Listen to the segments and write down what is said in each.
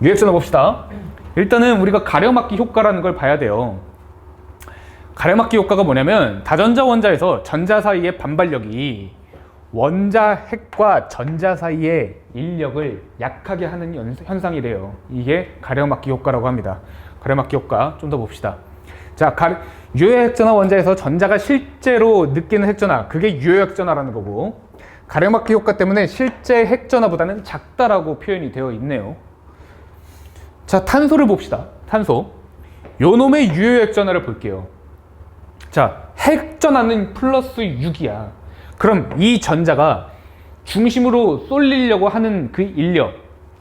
유액전화 봅시다. 일단은 우리가 가려막기 효과라는 걸 봐야 돼요. 가려막기 효과가 뭐냐면 다전자 원자에서 전자 사이의 반발력이 원자 핵과 전자 사이의 인력을 약하게 하는 현상이래요. 이게 가려막기 효과라고 합니다. 가려막기 효과 좀 더 봅시다. 자, 유효핵전화 원자에서 전자가 실제로 느끼는 핵전화, 그게 유효핵전화라는 거고, 가려막기 효과 때문에 실제 핵전화보다는 작다라고 표현이 되어 있네요. 자, 탄소를 봅시다. 탄소. 요놈의 유효핵전화를 볼게요. 자, 핵전화는 플러스 6이야. 그럼 이 전자가 중심으로 쏠리려고 하는 그 인력,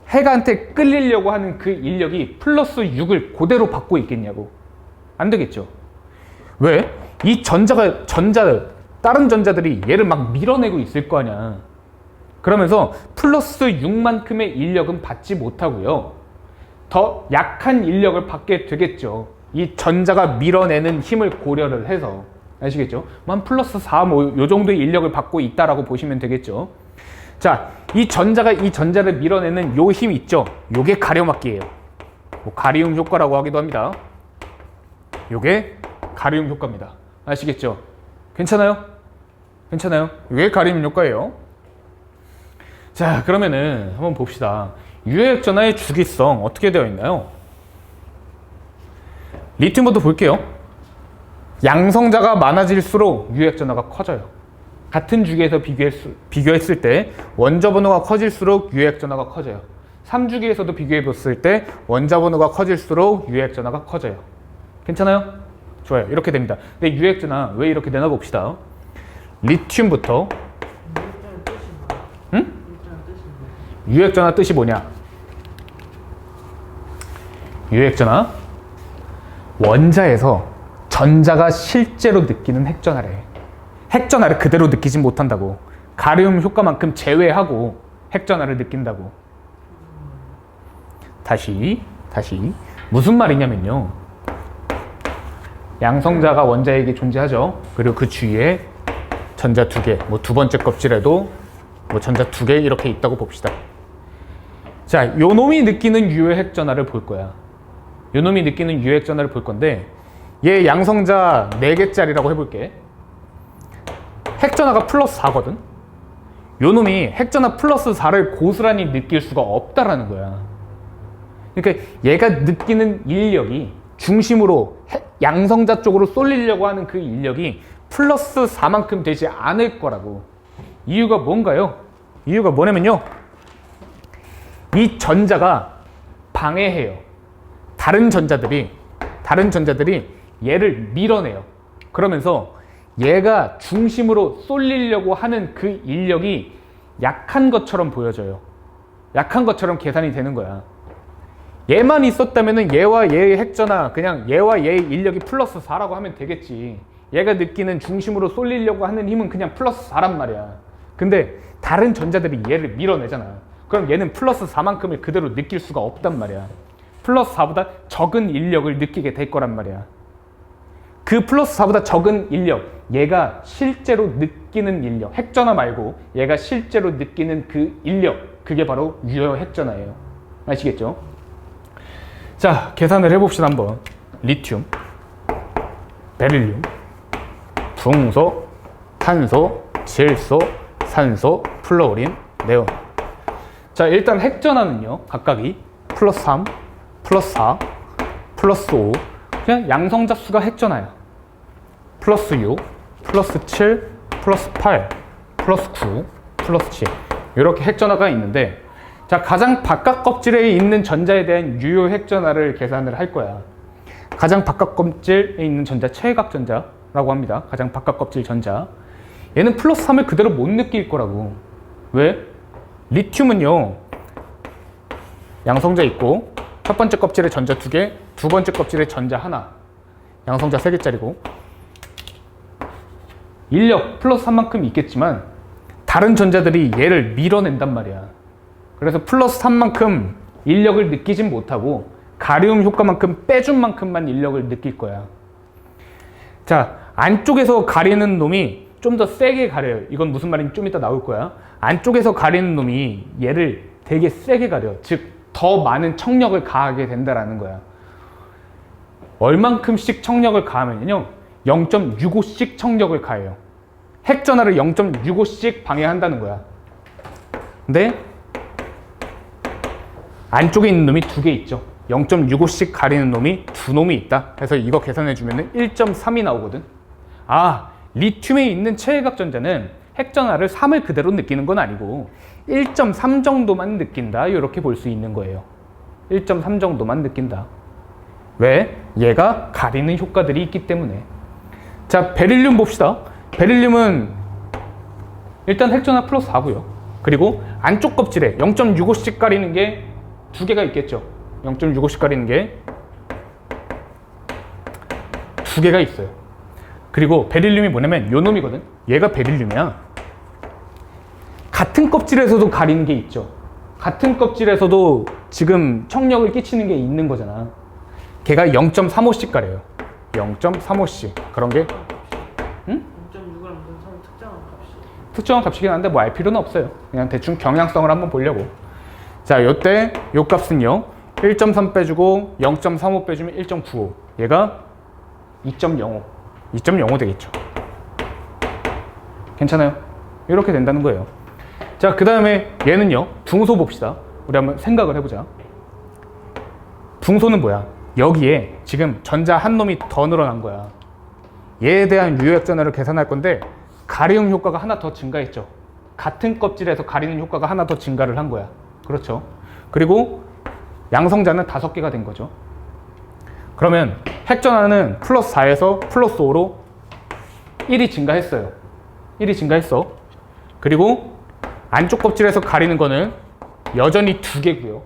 핵한테 끌리려고 하는 그 인력이 플러스 6을 그대로 받고 있겠냐고. 안 되겠죠. 왜? 이 다른 전자들이 얘를 막 밀어내고 있을 거 아니야. 그러면서 플러스 6만큼의 인력은 받지 못하고요. 더 약한 인력을 받게 되겠죠. 이 전자가 밀어내는 힘을 고려를 해서. 아시겠죠? 한 플러스 4, 요 정도의 인력을 받고 있다라고 보시면 되겠죠. 자, 이 전자를 밀어내는 요 힘 있죠? 요게 가려막기예요. 가리움 효과라고 하기도 합니다. 요게 가리움 효과입니다. 아시겠죠? 괜찮아요? 괜찮아요? 요게 가리움 효과예요. 자, 그러면은 한번 봅시다. 유효핵전화의 주기성 어떻게 되어 있나요? 리튬부터 볼게요. 양성자가 많아질수록 유효핵전화가 커져요. 같은 주기에서 비교했을 때 원자 번호가 커질수록 유효핵전화가 커져요. 3주기에서도 비교해봤을 때 원자 번호가 커질수록 유효핵전화가 커져요. 괜찮아요? 좋아요. 이렇게 됩니다. 근데 유효핵전화 왜 이렇게 되나 봅시다. 리튬부터 응? 유효핵전화 뜻이 뭐냐? 유효핵전화 원자에서 전자가 실제로 느끼는 핵전화래. 핵전화를 그대로 느끼진 못한다고. 가리움 효과만큼 제외하고 핵전화를 느낀다고. 다시 무슨 말이냐면요. 양성자가 원자에게 존재하죠. 그리고 그 주위에 전자 2개, 두 번째 껍질에도 전자 2개 이렇게 있다고 봅시다. 자, 요 놈이 느끼는 유효핵전화를 볼 거야. 요 놈이 느끼는 유효핵전화를 볼 건데, 얘 양성자 4개짜리라고 해볼게. 핵전화가 플러스 4거든. 요 놈이 핵전화 플러스 4를 고스란히 느낄 수가 없다라는 거야. 그러니까 얘가 느끼는 인력이 중심으로 양성자 쪽으로 쏠리려고 하는 그 인력이 플러스 4만큼 되지 않을 거라고. 이유가 뭔가요? 이유가 뭐냐면요. 이 전자가 방해해요. 다른 전자들이 얘를 밀어내요. 그러면서 얘가 중심으로 쏠리려고 하는 그 인력이 약한 것처럼 보여져요. 약한 것처럼 계산이 되는 거야. 얘만 있었다면은 얘와 얘의 핵전화, 그냥 얘와 얘의 인력이 플러스 4라고 하면 되겠지. 얘가 느끼는 중심으로 쏠리려고 하는 힘은 그냥 플러스 4란 말이야. 근데 다른 전자들이 얘를 밀어내잖아. 그럼 얘는 플러스 4만큼을 그대로 느낄 수가 없단 말이야. 플러스 4보다 적은 인력을 느끼게 될 거란 말이야. 그 플러스 4보다 적은 인력, 얘가 실제로 느끼는 인력, 핵전화 말고 얘가 실제로 느끼는 그 인력, 그게 바로 유효핵전화예요. 아시겠죠? 자, 계산을 해봅시다 한번. 리튬, 베릴륨, 붕소, 탄소, 질소, 산소, 플루오린, 네온. 자, 일단 핵전화는요, 각각이 플러스 3, 플러스 4, 플러스 5, 그냥 양성자 수가 핵전화야. 플러스 6, 플러스 7, 플러스 8, 플러스 9, 플러스 7. 이렇게 핵전화가 있는데, 자, 가장 바깥 껍질에 있는 전자에 대한 유효 핵전화를 계산을 할 거야. 가장 바깥 껍질에 있는 전자, 최외곽 전자라고 합니다. 가장 바깥 껍질 전자. 얘는 플러스 3을 그대로 못 느낄 거라고. 왜? 리튬은요, 양성자 있고, 첫 번째 껍질에 전자 2개, 두 번째 껍질에 전자 하나, 양성자 3개짜리고, 인력 플러스 3만큼 있겠지만 다른 전자들이 얘를 밀어낸단 말이야. 그래서 플러스 3만큼 인력을 느끼진 못하고 가리움 효과만큼 빼준 만큼만 인력을 느낄 거야. 자, 안쪽에서 가리는 놈이 좀 더 세게 가려요. 이건 무슨 말인지 좀 이따 나올 거야. 안쪽에서 가리는 놈이 얘를 되게 세게 가려. 즉 더 많은 청력을 가하게 된다라는 거야. 얼만큼씩 청력을 가하면요 0.65씩 청력을 가해요. 핵전하를 0.65씩 방해한다는 거야. 근데 안쪽에 있는 놈이 두 개 있죠. 0.65씩 가리는 놈이 두 놈이 있다. 그래서 이거 계산해주면 1.3이 나오거든. 아, 리튬에 있는 최외각 전자는 핵전하를 3을 그대로 느끼는 건 아니고 1.3 정도만 느낀다. 이렇게 볼 수 있는 거예요. 1.3 정도만 느낀다. 왜? 얘가 가리는 효과들이 있기 때문에. 자, 베릴륨 봅시다. 베릴륨은 일단 핵전하 플러스 4고요. 그리고 안쪽 껍질에 0.65씩 가리는 게 두 개가 있겠죠. 0.65씩 가리는 게 두 개가 있어요. 그리고 베릴륨이 뭐냐면 요 놈이거든. 얘가 베릴륨이야. 같은 껍질에서도 가리는 게 있죠. 같은 껍질에서도 지금 청력을 끼치는 게 있는 거잖아. 걔가 0.35씩 가려요. 0.35씩. 그런 게 0.6을 무슨 특정한 값이 특정한 값이긴 한데 뭐 알 필요는 없어요. 그냥 대충 경향성을 한번 보려고. 자, 요때 요 값은요 1.3 빼주고 0.35 빼주면 1.95. 얘가 2.05. 2.05 되겠죠. 괜찮아요? 이렇게 된다는 거예요. 자, 그 다음에 얘는요 붕소 봅시다. 우리 한번 생각을 해보자. 붕소는 뭐야? 여기에 지금 전자 한 놈이 더 늘어난 거야. 얘에 대한 유효액전하를 계산할 건데 가리움 효과가 하나 더 증가했죠. 같은 껍질에서 가리는 효과가 하나 더 증가를 한 거야. 그렇죠. 그리고 양성자는 5개가 된 거죠. 그러면 핵전하는 플러스 4에서 플러스 5로 1이 증가했어요. 1이 증가했어. 그리고 안쪽 껍질에서 가리는 거는 여전히 2개고요.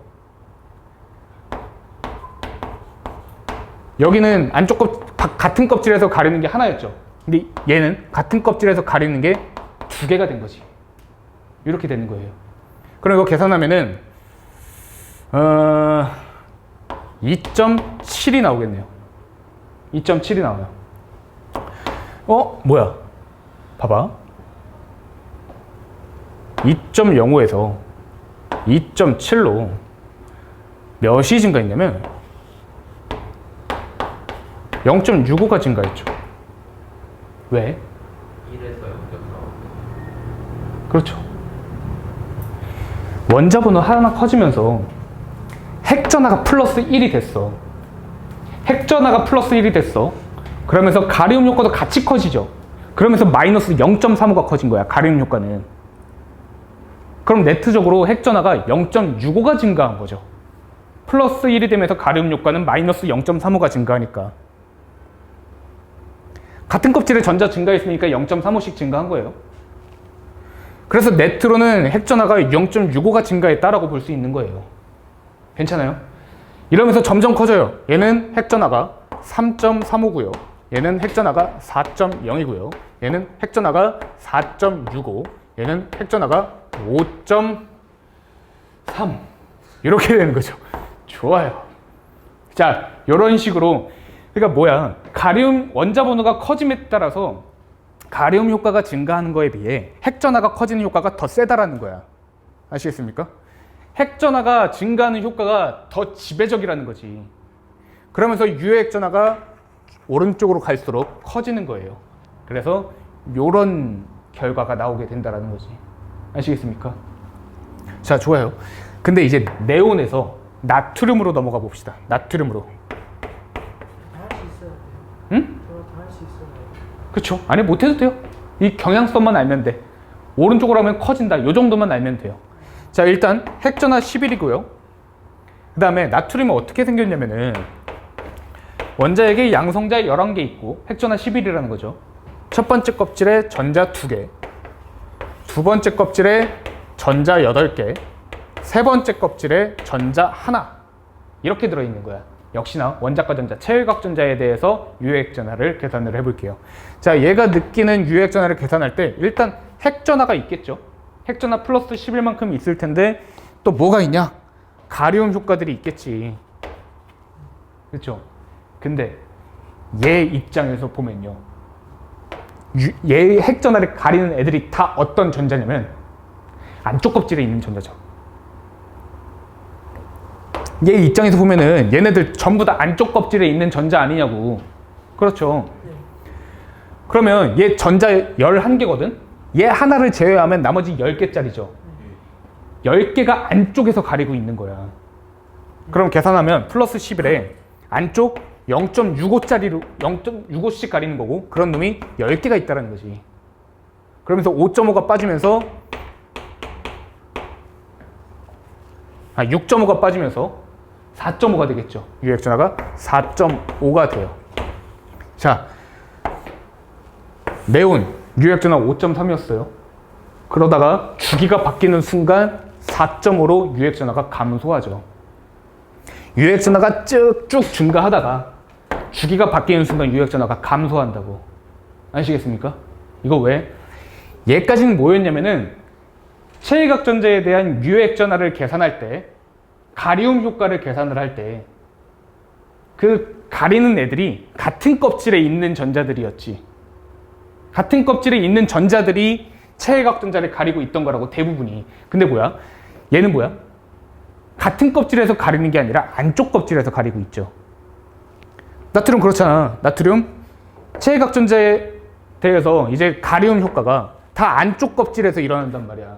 여기는 같은 껍질에서 가리는 게 하나였죠. 근데 얘는 같은 껍질에서 가리는 게 2개가 된 거지. 이렇게 되는 거예요. 그럼 이거 계산하면은 2.7이 나오겠네요. 2.7이 나와요. 뭐야? 봐봐. 2.05에서 2.7로 몇이 증가했냐면 0.65가 증가했죠. 왜? 1에서 0.4. 그렇죠. 원자 번호 하나 커지면서 핵전하가 플러스 1이 됐어. 핵전하가 플러스 1이 됐어. 그러면서 가리움 효과도 같이 커지죠. 그러면서 마이너스 0.35가 커진 거야. 가리움 효과는. 그럼 네트적으로 핵전하가 0.65가 증가한 거죠. 플러스 1이 되면서 가리움 효과는 마이너스 0.35가 증가하니까. 같은 껍질에 전자 증가했으니까 0.35씩 증가한 거예요. 그래서 네트로는 핵전하가 0.65가 증가했다라고 볼 수 있는 거예요. 괜찮아요? 이러면서 점점 커져요. 얘는 핵전하가 3.35고요. 얘는 핵전하가 4.0이고요. 얘는 핵전하가 4.65. 얘는 핵전하가 5.3. 이렇게 되는 거죠. 좋아요. 자, 이런 식으로 그러니까 뭐야? 가리움 원자 번호가 커짐에 따라서 가리움 효과가 증가하는 거에 비해 핵전하가 커지는 효과가 더 세다라는 거야. 아시겠습니까? 핵전하가 증가하는 효과가 더 지배적이라는 거지. 그러면서 유핵전하가 오른쪽으로 갈수록 커지는 거예요. 그래서 이런 결과가 나오게 된다라는 거지. 아시겠습니까? 자, 좋아요. 근데 이제 네온에서 나트륨으로 넘어가 봅시다. 나트륨으로. 다 할 수 있어야 돼요. 응? 저거 다 할 수 있어야 돼요. 그렇죠. 아니 못해도 돼요. 이 경향성만 알면 돼. 오른쪽으로 하면 커진다. 요 정도만 알면 돼요. 자, 일단 핵전하 11이고요. 그 다음에 나트륨은 어떻게 생겼냐면은 원자에게 양성자 11개 있고 핵전하 11이라는 거죠. 첫 번째 껍질에 전자 2개, 두 번째 껍질에 전자 8개, 세 번째 껍질에 전자 하나. 이렇게 들어있는 거야. 역시나 원자과 전자, 체외각 전자에 대해서 유핵전하를 계산을 해볼게요. 자, 얘가 느끼는 유핵전하를 계산할 때 일단 핵전하가 있겠죠. 핵전하 플러스 11만큼 있을 텐데 또 뭐가 있냐? 가리움 효과들이 있겠지. 그렇죠? 근데 얘 입장에서 보면요. 얘 핵전하를 가리는 애들이 다 어떤 전자냐면 안쪽 껍질에 있는 전자죠. 얘 입장에서 보면은 얘네들 전부 다 안쪽 껍질에 있는 전자 아니냐고. 그렇죠. 네. 그러면 얘 전자 11개거든? 얘 하나를 제외하면 나머지 10개짜리죠. 10개가 안쪽에서 가리고 있는 거야. 그럼 계산하면 플러스 11에 안쪽 0.65짜리로 0.65씩 가리는 거고, 그런 놈이 10개가 있다는 거지. 그러면서 5.5가 빠지면서 6.5가 빠지면서 4.5가 되겠죠. 유액전화가 4.5가 돼요. 자, 네온 유액전화 5.3이었어요. 그러다가 주기가 바뀌는 순간 4.5로 유액전화가 감소하죠. 유액전화가 쭉쭉 증가하다가 주기가 바뀌는 순간 유액전화가 감소한다고. 아시겠습니까? 이거 왜? 얘까지는 뭐였냐면은 체외각전자에 대한 유액전화를 계산할 때, 가리움 효과를 계산을 할 때 그 가리는 애들이 같은 껍질에 있는 전자들이었지. 같은 껍질에 있는 전자들이 체외각전자를 가리고 있던 거라고, 대부분이. 근데 뭐야? 얘는 뭐야? 같은 껍질에서 가리는 게 아니라 안쪽 껍질에서 가리고 있죠. 나트륨 그렇잖아. 나트륨 체외각전자에 대해서 이제 가리움 효과가 다 안쪽 껍질에서 일어난단 말이야.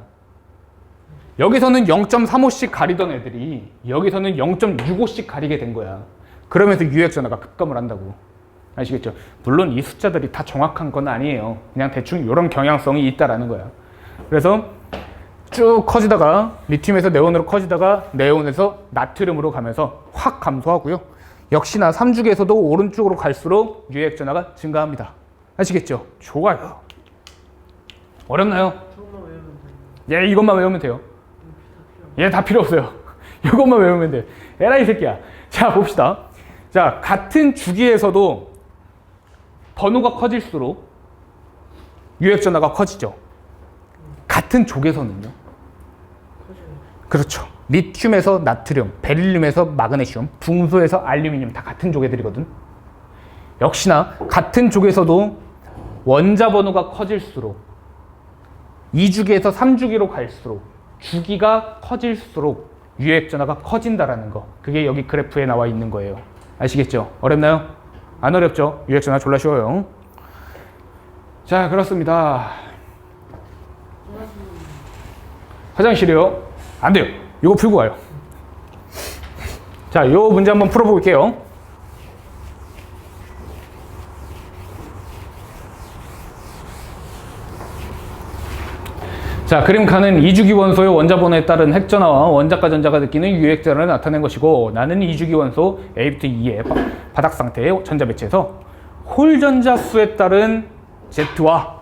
여기서는 0.35씩 가리던 애들이 여기서는 0.65씩 가리게 된 거야. 그러면서 유액전화가 급감을 한다고. 아시겠죠? 물론 이 숫자들이 다 정확한 건 아니에요. 그냥 대충 이런 경향성이 있다라는 거야. 그래서 쭉 커지다가 리튬에서 네온으로 커지다가 네온에서 나트륨으로 가면서 확 감소하고요. 역시나 3주기에서도 오른쪽으로 갈수록 유액전화가 증가합니다. 아시겠죠? 좋아요. 어렵나요? 조금만 외우면 돼요. 예, 이것만 외우면 돼요. 얘 다 필요 없어요. 이것만 외우면 돼. 에라이 새끼야. 자, 봅시다. 자, 같은 주기에서도 번호가 커질수록 유액전화가 커지죠. 같은 족에서는요. 커져요. 그렇죠. 리튬에서 나트륨, 베릴륨에서 마그네슘, 붕소에서 알루미늄 다 같은 족애들이거든. 역시나 같은 족에서도 원자 번호가 커질수록 2주기에서 3주기로 갈수록 주기가 커질수록 유액전화가 커진다라는 거. 그게 여기 그래프에 나와 있는 거예요. 아시겠죠? 어렵나요? 안 어렵죠? 유액전화 졸라 쉬워요. 자, 그렇습니다. 화장실이요? 안 돼요. 이거 풀고 와요. 자, 요 문제 한번 풀어볼게요. 자, 그림 칸은 2주기 원소의 원자 번호에 따른 핵전화와 원자가 전자가 느끼는 유액전화를 나타낸 것이고, 나는 2주기 원소 A부터 E의 바닥 상태의 전자 배치에서 홀 전자 수에 따른 Z와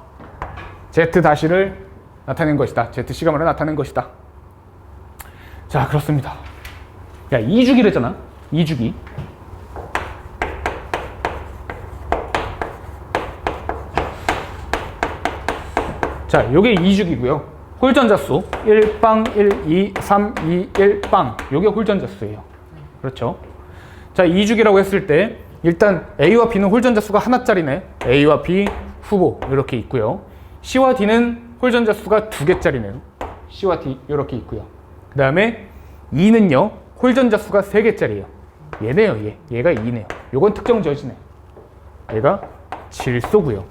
Z-를 나타낸 것이다. Z-시가마를 나타낸 것이다. 자, 그렇습니다. 야, 2주기랬잖아. 2주기. 자, 요게 2주기고요. 홀전자수 1빵, 1, 2, 3, 2, 1빵. 요게 홀전자수예요. 그렇죠? 자, 2주기라고 했을 때 일단 A와 B는 홀전자수가 하나짜리네. A와 B 후보 이렇게 있고요. C와 D는 홀전자수가 2개짜리네요. C와 D 이렇게 있고요. 그 다음에 E는요, 홀전자수가 3개짜리예요. 얘네요, 얘. 얘가 E네요. 요건 특정 저지네. 얘가 질소고요.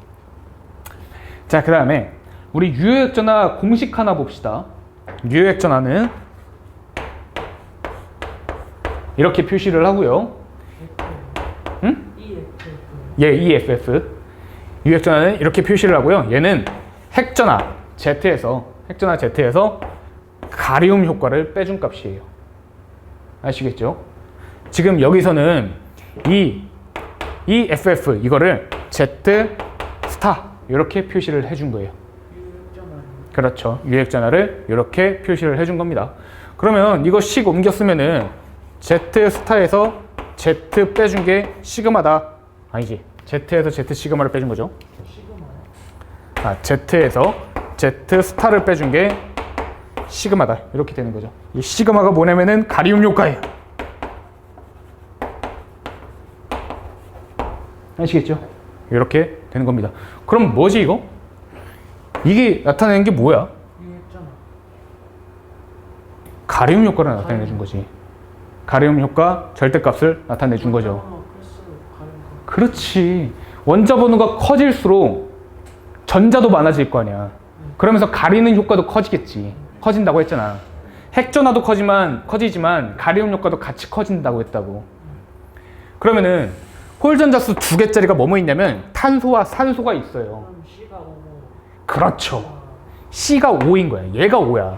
자, 그 다음에 우리 유액전화 공식 하나 봅시다. 유액전화는 이렇게 표시를 하고요. 응? EFF. 예, EFF. 유액전화는 이렇게 표시를 하고요. 얘는 핵전화 Z에서 가리움 효과를 빼준 값이에요. 아시겠죠? 지금 여기서는 이 EFF 이거를 Z 스타 이렇게 표시를 해준 거예요. 유액전화. 그렇죠. 유액전화를 이렇게 표시를 해준 겁니다. 그러면 이거 식 옮겨 쓰면은 Z 스타에서 Z 빼준 게 시그마다. 아니지. Z에서 Z 시그마를 빼준 거죠. 시그마요? Z에서 Z 스타를 빼준 게 시그마다. 이렇게 되는 거죠. 이 시그마가 뭐냐면은 가리움 효과예요. 아시겠죠? 이렇게 되는 겁니다. 그럼 뭐지 이거? 이게 나타내는 게 뭐야? 유액전화. 가리움 효과를 나타내 준 거지. 가리움 효과 절대값을 나타내 준 거죠. 플러스 가려움. 그렇지. 원자 번호가 커질수록 전자도 많아질 거 아니야. 그러면서 가리는 효과도 커지겠지. 커진다고 했잖아. 핵전화도 커지지만 가리움 효과도 같이 커진다고 했다고. 그러면은 홀전자수 2개짜리가 뭐뭐 있냐면 탄소와 산소가 있어요. 그럼 C가 5고. 그렇죠. C가 5인 거야. 얘가 5야.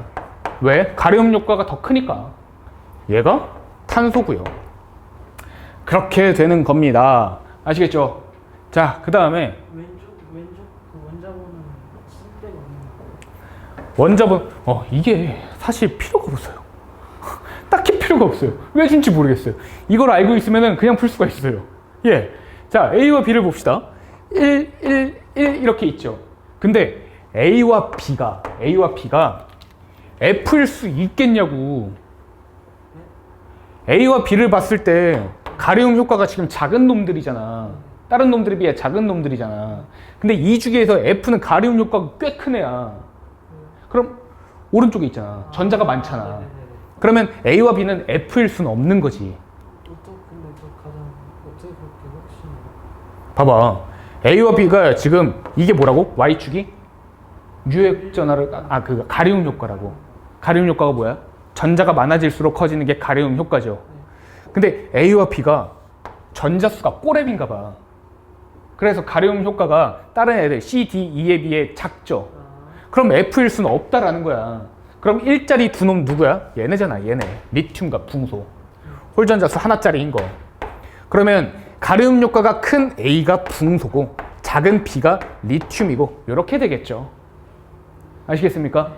왜? 가리움 효과가 더 크니까. 얘가 탄소고요. 그렇게 되는 겁니다. 아시겠죠? 자, 그 다음에 왼쪽 그 원자번은 쓸 데가 없는 거. 원자번 이게 사실 필요가 없어요. 딱히 필요가 없어요. 왜 준지 모르겠어요. 이걸 알고 있으면 그냥 풀 수가 있어요. 예. 자, A와 B를 봅시다. 1, 1, 1 이렇게 있죠. 근데 A와 B가 F일 수 있겠냐고. A와 B를 봤을 때 가리움 효과가 지금 작은 놈들이잖아. 다른 놈들에 비해 작은 놈들이잖아. 근데 이 중에서 F는 가리움 효과가 꽤 큰 애야. 그럼 오른쪽에 있잖아. 전자가 많잖아. 네네네. 그러면 A와 B는 F일 수는 없는 거지. 근데 그 가장 어떻게 그렇게 확신이? 봐봐. A와 B가 지금 이게 뭐라고? Y축이? 유액 전하를 그 가리움 효과라고. 가리움 효과가 뭐야? 전자가 많아질수록 커지는 게 가리움 효과죠. 근데 A와 B가 전자수가 꼬랩인가 봐. 그래서 가리움 효과가 다른 애들 C, D, E에 비해 작죠. 그럼 F일 수는 없다라는 거야. 그럼 1짜리 두 놈 누구야? 얘네잖아, 얘네. 리튬과 붕소. 홀전자수 하나짜리인 거. 그러면 가리움 효과가 큰 A가 붕소고 작은 B가 리튬이고 이렇게 되겠죠. 아시겠습니까?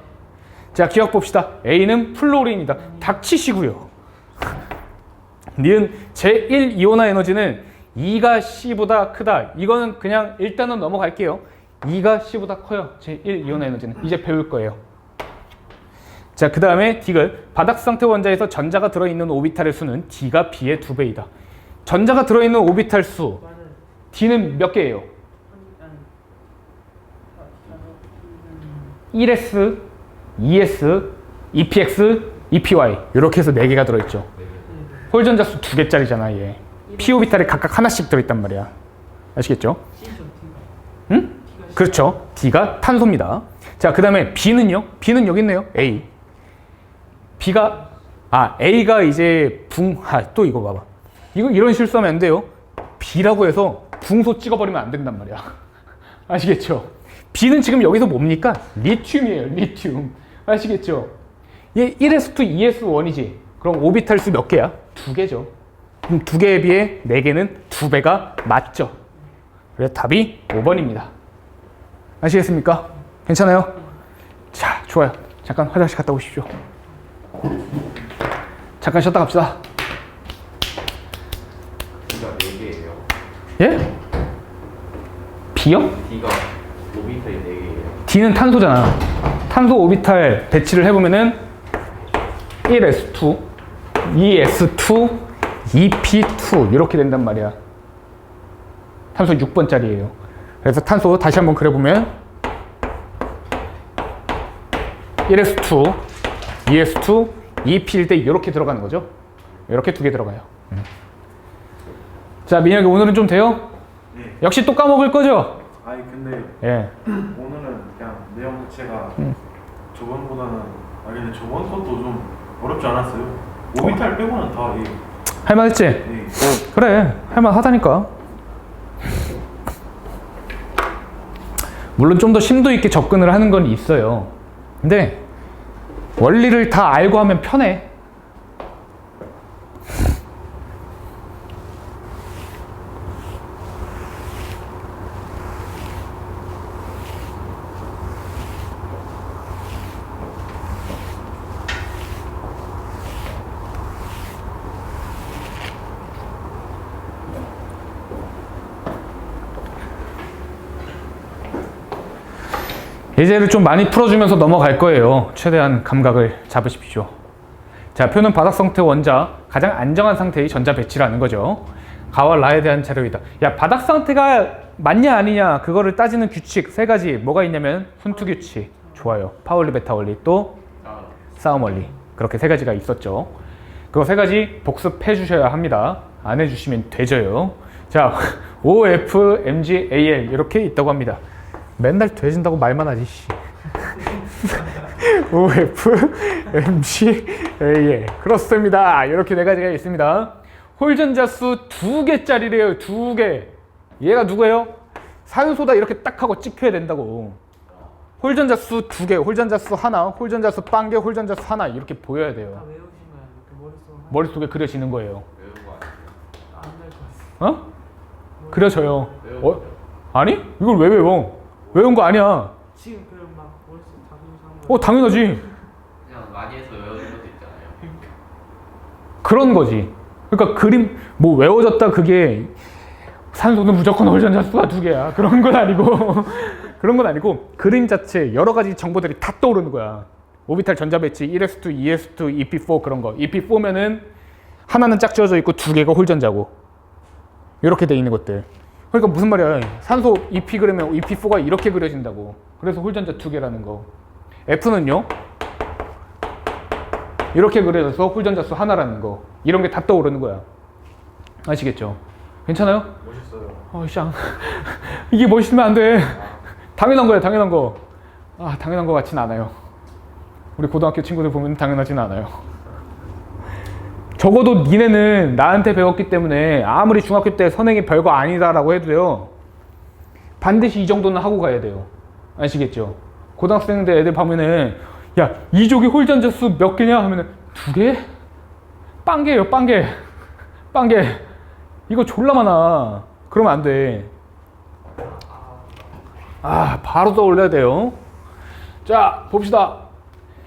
자, 기억 봅시다. A는 플로린이다. 닥치시고요. 니은 제1 이온화 에너지는 2가 C보다 크다. 이거는 그냥 일단은 넘어갈게요. 2가 C보다 커요. 제1 이온화 에너지는. 이제 배울 거예요. 자, 그 다음에 디귿. 바닥 상태 원자에서 전자가 들어있는 오비탈의 수는 D가 B의 2배이다. 전자가 들어있는 오비탈 수 말은 D는 몇 개예요? 한 1S, 2S, EPX, EPY 이렇게 해서 4개가 들어있죠. 홀전자수 2개짜리잖아 얘. P 오비탈이 각각 하나씩 들어있단 말이야. 아시겠죠? C죠 D가. 응? 그렇죠. D가 탄소입니다. 자, 그 다음에 B는요? B는 여기 있네요. A. B가 A가 이제 또 이거 봐봐. 이거 이런 실수하면 안 돼요. B라고 해서 붕소 찍어버리면 안 된단 말이야. 아시겠죠? B는 지금 여기서 뭡니까? 리튬이에요. 리튬. 아시겠죠? 얘 1s2, 2s1이지. 그럼 오비탈 수 몇 개야? 2개죠. 그럼 2개에 비해 4개는 2배가 맞죠. 그래서 답이 5번입니다. 아시겠습니까? 괜찮아요? 자, 좋아요. 잠깐 화장실 갔다 오십시오. 잠깐 쉬었다 갑시다. D가 4개예요. 예? B요? D가 오비탈이 4개예요. D는 탄소잖아. 탄소 오비탈 배치를 해보면은 1s2, 2s2, 2p2 이렇게 된단 말이야. 탄소 6번짜리예요. 그래서 탄소 다시 한번 그려보면 1s2, 2s2, 2p일 때 이렇게 들어가는 거죠. 이렇게 2개 들어가요. 자, 민혁이 오늘은 좀 돼요? 네. 역시 또 까먹을 거죠? 아니 근데 예. 오늘은 그냥 내용 자체가 저번보다는 근데 저번 것도 좀 어렵지 않았어요? 오비탈 빼고는 다 할만했지? 예. 그래, 할만하다니까. 물론 좀 더 심도 있게 접근을 하는 건 있어요. 근데 원리를 다 알고 하면 편해. 예제를 좀 많이 풀어주면서 넘어갈 거예요. 최대한 감각을 잡으십시오. 자, 표는 바닥 상태 원자 가장 안정한 상태의 전자 배치라는 거죠. 가와 라에 대한 자료이다. 야, 바닥 상태가 맞냐 아니냐 그거를 따지는 규칙 3가지 뭐가 있냐면 훈투 규칙 좋아요. 파울리 베타 원리 또 싸움 원리 그렇게 3가지가 있었죠. 그거 세 가지 복습해 주셔야 합니다. 안 해주시면 되져요. 자, OF, MG, AL 이렇게 있다고 합니다. 맨날 돼진다고 말만 하지. 씨. OF, MG, AL 그렇습니다. 이렇게 네 가지가 있습니다. 홀전자수 2개짜리래요. 2개. 얘가 누구예요? 산소다 이렇게 딱 하고 찍혀야 된다고. 홀전자수 2개, 홀전자수 하나, 홀전자수 빵개, 홀전자수 하나 이렇게 보여야 돼요. 다 외우신 거야. 그 머릿속에 그려지는 거예요. 외운 거 아니에요? 안될 것 같아. 어? 그려져요. 외운 어? 거죠? 아니? 이걸 왜 외워? 외운 거 아니야. 지금 그럼 막 머릿속 다루면서 한 당연하지. 그냥 많이 해서 외우는 것도 있잖아요. 그런 거지. 그러니까 그림 뭐 외워졌다 그게 산소는 무조건 홀전자수가 2개야. 그런 건 아니고 그런 건 아니고 그림 자체 여러 가지 정보들이 다 떠오르는 거야. 오비탈 전자 배치 1s2, 2s2, EP4 그런 거. EP4면은 하나는 짝지어져 있고 2개가 홀전자고 이렇게 돼 있는 것들. 그러니까 무슨 말이야? 산소 EP 그리면 EP4가 이렇게 그려진다고. 그래서 홀전자 2개라는 거. F는요? 이렇게 그려져서 홀전자수 하나라는 거. 이런 게 다 떠오르는 거야. 아시겠죠? 괜찮아요? 멋있어요. 쌍. 이게 멋있으면 안 돼. 당연한 거야, 당연한 거. 당연한 거 같진 않아요. 우리 고등학교 친구들 보면 당연하진 않아요. 적어도 니네는 나한테 배웠기 때문에 아무리 중학교 때 선행이 별거 아니다라고 해도 돼요. 반드시 이 정도는 하고 가야 돼요. 아시겠죠? 고등학생들 애들 보면은 야, 이족이 홀전자수 몇 개냐 하면은 2개? 빵개예요, 빵개. 빵개. 이거 졸라 많아. 그러면 안 돼. 바로 떠올려야 돼요. 자, 봅시다.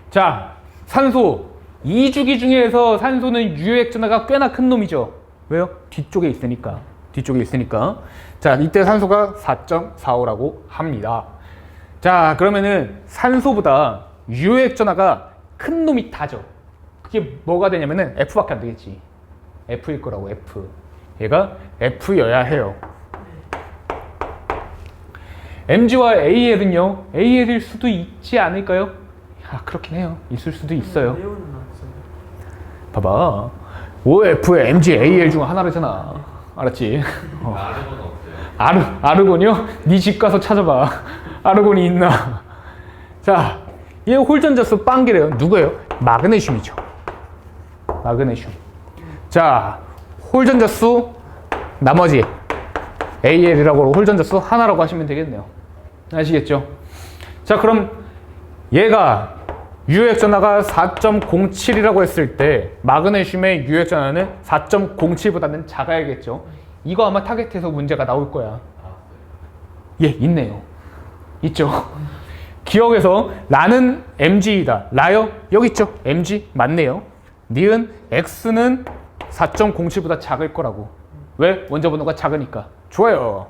자, 산소. 2주기 중에서 산소는 유효액전화가 꽤나 큰 놈이죠. 왜요? 뒤쪽에 있으니까. 뒤쪽에 있으니까. 자, 이때 산소가 4.45라고 합니다. 자, 그러면은 산소보다 유효액전화가 큰 놈이 다죠. 그게 뭐가 되냐면은 F밖에 안 되겠지. F일 거라고, F. 얘가 F여야 해요. MG와 AL은요, AL일 수도 있지 않을까요? 그렇긴 해요. 있을 수도 있어요. 외우는 나왔어요. 봐봐. OF, MG, AL 중 하나라잖아. 알았지? 아르곤 없어요. 아르곤이요? 네 집 가서 찾아봐. 아르곤이 있나? 자, 얘 홀전자수 빵기래요. 누구예요? 마그네슘이죠. 마그네슘. 자, 홀전자수 나머지 AL이라고 홀전자수 하나라고 하시면 되겠네요. 아시겠죠? 자, 그럼 얘가 유효액전화가 4.07이라고 했을 때 마그네슘의 유효액전화는 4.07보다는 작아야겠죠. 이거 아마 타겟에서 문제가 나올 거야. 예, 있네요. 있죠. 기억에서 라는 MG이다. 라요? 여기 있죠. MG 맞네요. 니은 X는 4.07보다 작을 거라고. 왜? 원자 번호가 작으니까. 좋아요.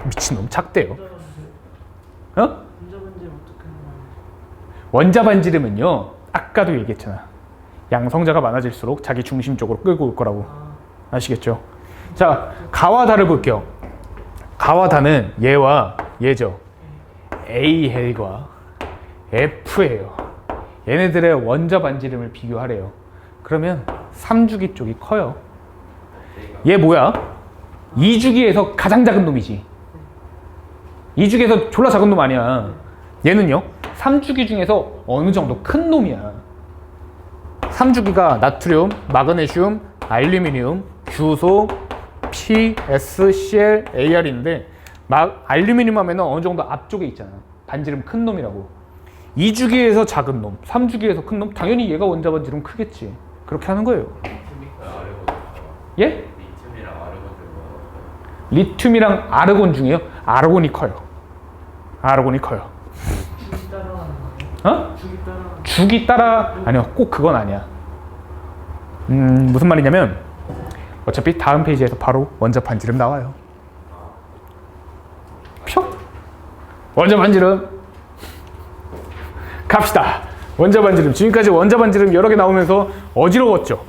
미친놈 작대요. 어? 분자분들 어떻게 하는 거야? 원자 반지름은요, 아까도 얘기했잖아. 양성자가 많아질수록 자기 중심 쪽으로 끌고 올 거라고. 아시겠죠? 자, 가와 다를 볼게요. 가와 다는 얘와 얘죠. AL과 F예요. 얘네들의 원자 반지름을 비교하래요. 그러면 3주기 쪽이 커요. 얘 뭐야? 2주기에서 가장 작은 놈이지. 2주기에서 졸라 작은 놈 아니야. 얘는요, 3주기 중에서 어느 정도 큰 놈이야. 3주기가 나트륨, 마그네슘, 알루미늄, 규소, P, S, Cl, AR인데 알루미늄 하면 어느 정도 앞쪽에 있잖아. 반지름 큰 놈이라고. 2주기에서 작은 놈, 3주기에서 큰 놈, 당연히 얘가 원자 반지름 크겠지. 그렇게 하는 거예요. 예? 리튬이랑 아르곤 중 리튬이랑 아르곤 중에요? 아르곤이 커요. 아르곤이 커요. 죽이 따라가는 거야? 어? 죽이 따라가는 죽이 따라, 아니요, 꼭 그건 아니야. 무슨 말이냐면 어차피 다음 페이지에서 바로 원자 반지름 나와요. 표? 원자 반지름 갑시다. 원자 반지름. 지금까지 원자 반지름 여러 개 나오면서 어지러웠죠.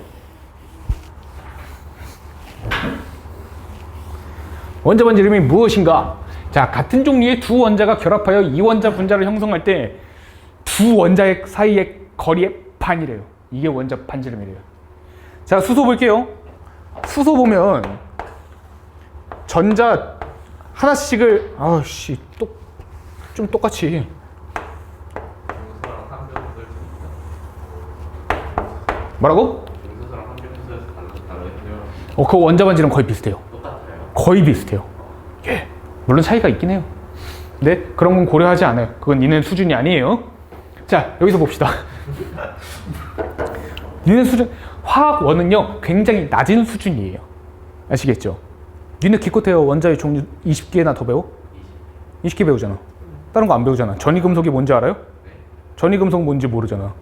원자 반지름이 무엇인가? 자, 같은 종류의 두 원자가 결합하여 이원자 분자를 형성할 때 두 원자 사이의 거리의 반이래요. 이게 원자 반지름이래요. 자, 수소 볼게요. 수소 보면 전자 하나씩을 아씨 좀 똑같이 용수랑 함정수를 뭐라고? 용수랑 함정수에서 다르겠네요. 그 원자 반지름 거의 비슷해요. 똑같아요. 거의 비슷해요. 예. 물론 차이가 있긴 해요. 근데 그런 건 고려하지 않아요. 그건 니네 수준이 아니에요. 자, 여기서 봅시다. 니네 수준, 화학원은요, 굉장히 낮은 수준이에요. 아시겠죠? 니네 기껏해요. 원자의 종류 20개나 더 배워? 20개 배우잖아. 다른 거 안 배우잖아. 전이금속이 뭔지 알아요? 전이금속 뭔지 모르잖아.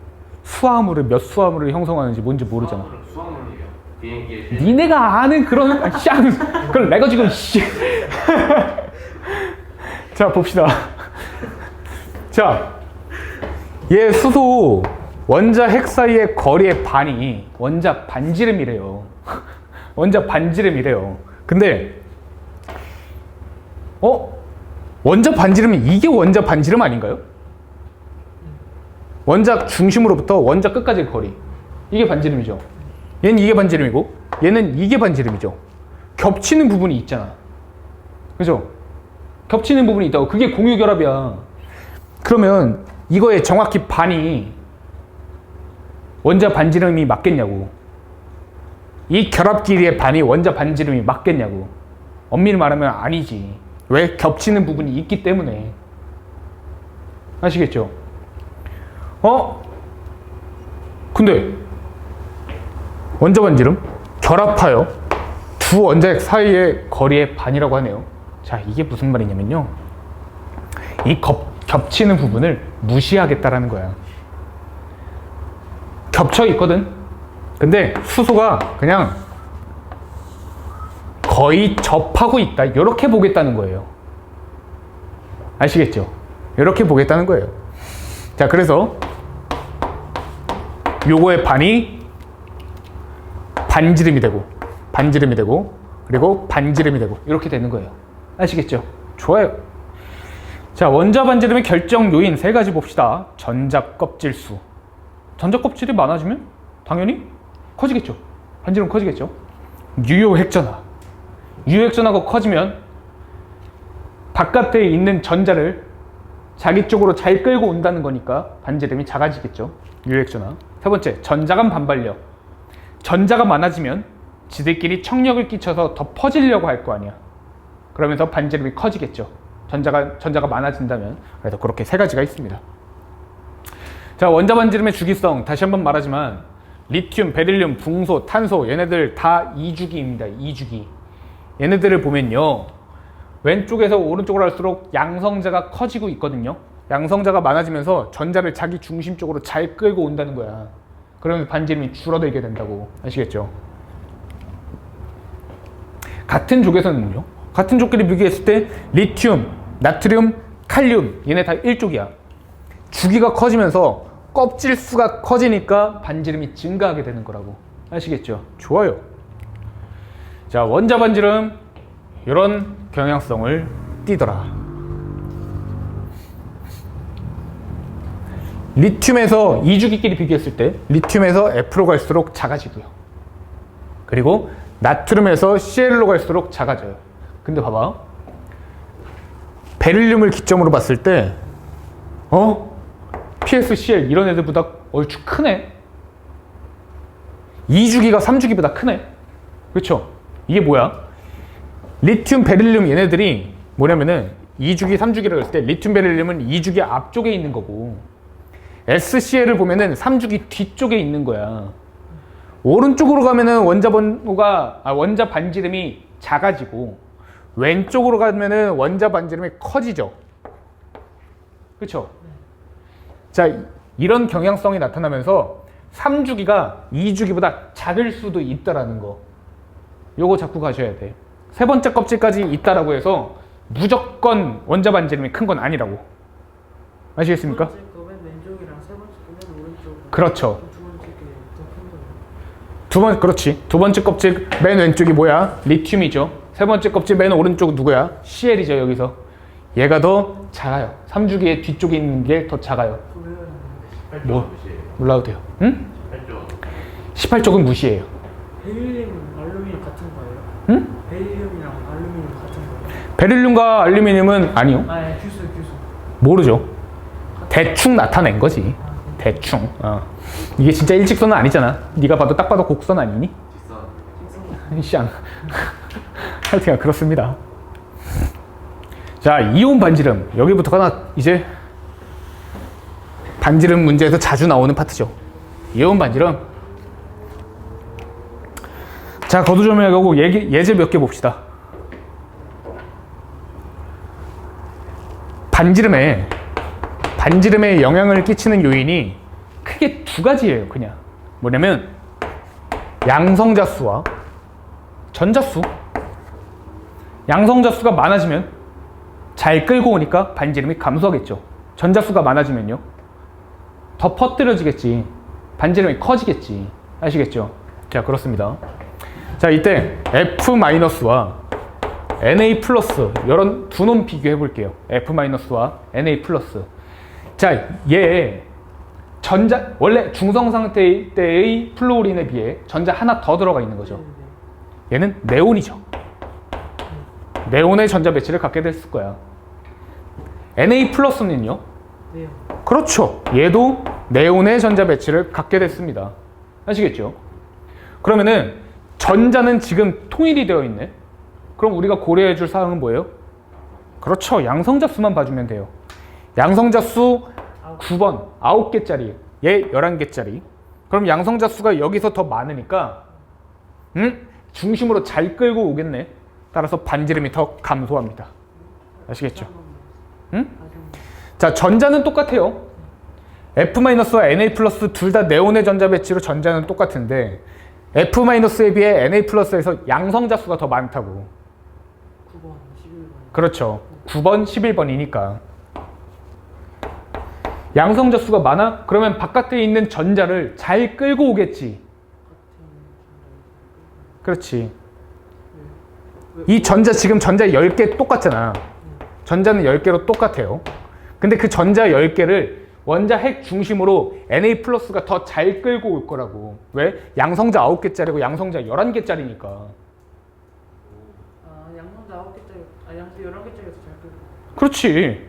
수화물을 몇 수화물을 형성하는지 뭔지 모르잖아. 수학물이에요. 비행기에 니네가 아는 그런 쌍 그걸 내가 지금 씨. 자, 봅시다. 자, 얘 수소 원자 핵 사이의 거리의 반이 원자 반지름이래요. 원자 반지름이래요. 근데 원자 반지름이 이게 원자 반지름 아닌가요? 원자 중심으로부터 원자 끝까지의 거리, 이게 반지름이죠. 얘는 이게 반지름이고 얘는 이게 반지름이죠. 겹치는 부분이 있잖아. 그죠? 겹치는 부분이 있다고. 그게 공유결합이야. 그러면 이거의 정확히 반이 원자 반지름이 맞겠냐고. 이 결합 길이의 반이 원자 반지름이 맞겠냐고. 엄밀히 말하면 아니지. 왜? 겹치는 부분이 있기 때문에. 아시겠죠? 근데 원자 반지름 결합하여 두 원자핵 사이의 거리의 반이라고 하네요. 자, 이게 무슨 말이냐면요, 이 겹치는 부분을 무시하겠다라는 거야. 겹쳐 있거든. 근데 수소가 그냥 거의 접하고 있다, 이렇게 보겠다는 거예요. 아시겠죠? 이렇게 보겠다는 거예요. 자, 그래서 요거의 반이 반지름이 되고 그리고 반지름이 되고 이렇게 되는 거예요. 아시겠죠? 좋아요. 자, 원자 반지름의 결정 요인 세 가지 봅시다. 전자 껍질 수. 전자 껍질이 많아지면 당연히 커지겠죠. 반지름 커지겠죠. 유효 핵전화. 유효 핵전화가 커지면 바깥에 있는 전자를 자기 쪽으로 잘 끌고 온다는 거니까 반지름이 작아지겠죠. 유효 핵전화. 세 번째, 전자 간 반발력. 전자가 많아지면 지들끼리 청력을 끼쳐서 더 퍼지려고 할 거 아니야. 그러면서 반지름이 커지겠죠. 전자가 많아진다면. 그래서 그렇게 세 가지가 있습니다. 자, 원자 반지름의 주기성 다시 한번 말하지만 리튬, 베릴륨, 붕소, 탄소 얘네들 다 이주기입니다. 이주기. 얘네들을 보면요, 왼쪽에서 오른쪽으로 할수록 양성자가 커지고 있거든요. 양성자가 많아지면서 전자를 자기 중심 쪽으로 잘 끌고 온다는 거야. 그러면 반지름이 줄어들게 된다고. 아시겠죠? 같은 족에서는요, 같은 족끼리 비교했을 때 리튬, 나트륨, 칼륨 얘네 다 1족이야. 주기가 커지면서 껍질 수가 커지니까 반지름이 증가하게 되는 거라고. 아시겠죠? 좋아요. 자, 원자 반지름 이런 경향성을 띠더라. 리튬에서 이주기끼리 비교했을 때 리튬에서 F로 갈수록 작아지고요. 그리고 나트륨에서 Cl로 갈수록 작아져요. 근데 봐봐, 베릴륨을 기점으로 봤을 때 PsCl 이런 애들보다 얼추 크네. 2주기가 3주기보다 크네. 그렇죠? 이게 뭐야? 리튬, 베릴륨 얘네들이 뭐냐면은 2주기, 3주기라고 했을 때 리튬, 베릴륨은 2주기 앞쪽에 있는 거고 SCl을 보면은 3주기 뒤쪽에 있는 거야. 오른쪽으로 가면은 원자 반지름이 작아지고 왼쪽으로 가면은 원자 반지름이 커지죠. 그렇죠? 자, 이런 경향성이 나타나면서 3주기가 2주기보다 작을 수도 있다라는 거. 요거 자꾸 가셔야 돼. 세 번째 껍질까지 있다라고 해서 무조건 원자 반지름이 큰 건 아니라고. 아시겠습니까? 두 번째 거맨 왼쪽이랑 세 번째 거맨 오른쪽. 그렇죠. 두 번째 게더 큰 거예요. 그렇지. 두 번째 껍질 맨 왼쪽이 뭐야? 리튬이죠. 세 번째 껍질 맨 오른쪽은 누구야? CL이죠, 여기서. 얘가 더 작아요. 3주기의 뒤쪽에 있는 게 더 작아요. 뭐? 몰라도 돼요. 응? 18쪽은 무시해요. 베릴륨, 알루미늄 같은 거예요? 응? 베릴륨이랑 알루미늄 같은 거예요? 베릴륨과 알루미늄은 아니요. 아, 예, 규수. 모르죠. 대충 나타낸 거지. 대충. 이게 진짜 일직선은 아니잖아. 네가 봐도 딱 봐도 곡선 아니니? 직선. 샹. 하여튼 그렇습니다. 자, 이온 반지름. 여기부터가 이제 반지름 문제에서 자주 나오는 파트죠. 이온 반지름. 자, 거두절미하고 예제 몇 개 봅시다. 반지름에 영향을 끼치는 요인이 크게 두 가지예요. 그냥 뭐냐면 양성자수와 전자수. 양성자수가 많아지면 잘 끌고 오니까 반지름이 감소하겠죠. 전자수가 많아지면요 더 퍼뜨려지겠지. 반지름이 커지겠지. 아시겠죠? 자, 그렇습니다. 자, 이때 F-와 Na+, 이런 두 놈 비교해 볼게요. F-와 Na+. 자, 얘 원래 중성 상태 때의 플루오린에 비해 전자 하나 더 들어가 있는 거죠. 얘는 네온이죠. 네온의 전자 배치를 갖게 됐을 거야. Na+는요? 네요. 그렇죠. 얘도 네온의 전자 배치를 갖게 됐습니다. 아시겠죠? 그러면은 전자는 지금 통일이 되어 있네. 그럼 우리가 고려해 줄 사항은 뭐예요? 그렇죠. 양성자수만 봐주면 돼요. 양성자수 9번 9개짜리, 얘 11개짜리. 그럼 양성자수가 여기서 더 많으니까 중심으로 잘 끌고 오겠네. 따라서 반지름이 더 감소합니다. 아시겠죠? 자, 전자는 똑같아요. F-와 Na+, 둘 다 네온의 전자 배치로 전자는 똑같은데 F-에 비해 Na+에서 양성자수가 더 많다고. 9번, 11번. 그렇죠. 9번, 11번이니까. 양성자수가 많아? 그러면 바깥에 있는 전자를 잘 끌고 오겠지. 그렇지. 이 전자 지금 전자 10개 똑같잖아. 전자는 10개로 똑같아요. 근데 그 전자 10개를 원자 핵 중심으로 Na+가 더 잘 끌고 올 거라고. 왜? 양성자 9개짜리고 양성자 11개짜리니까. 양성자 9개짜리, 양성 11개짜리에서 잘 끌고. 그렇지.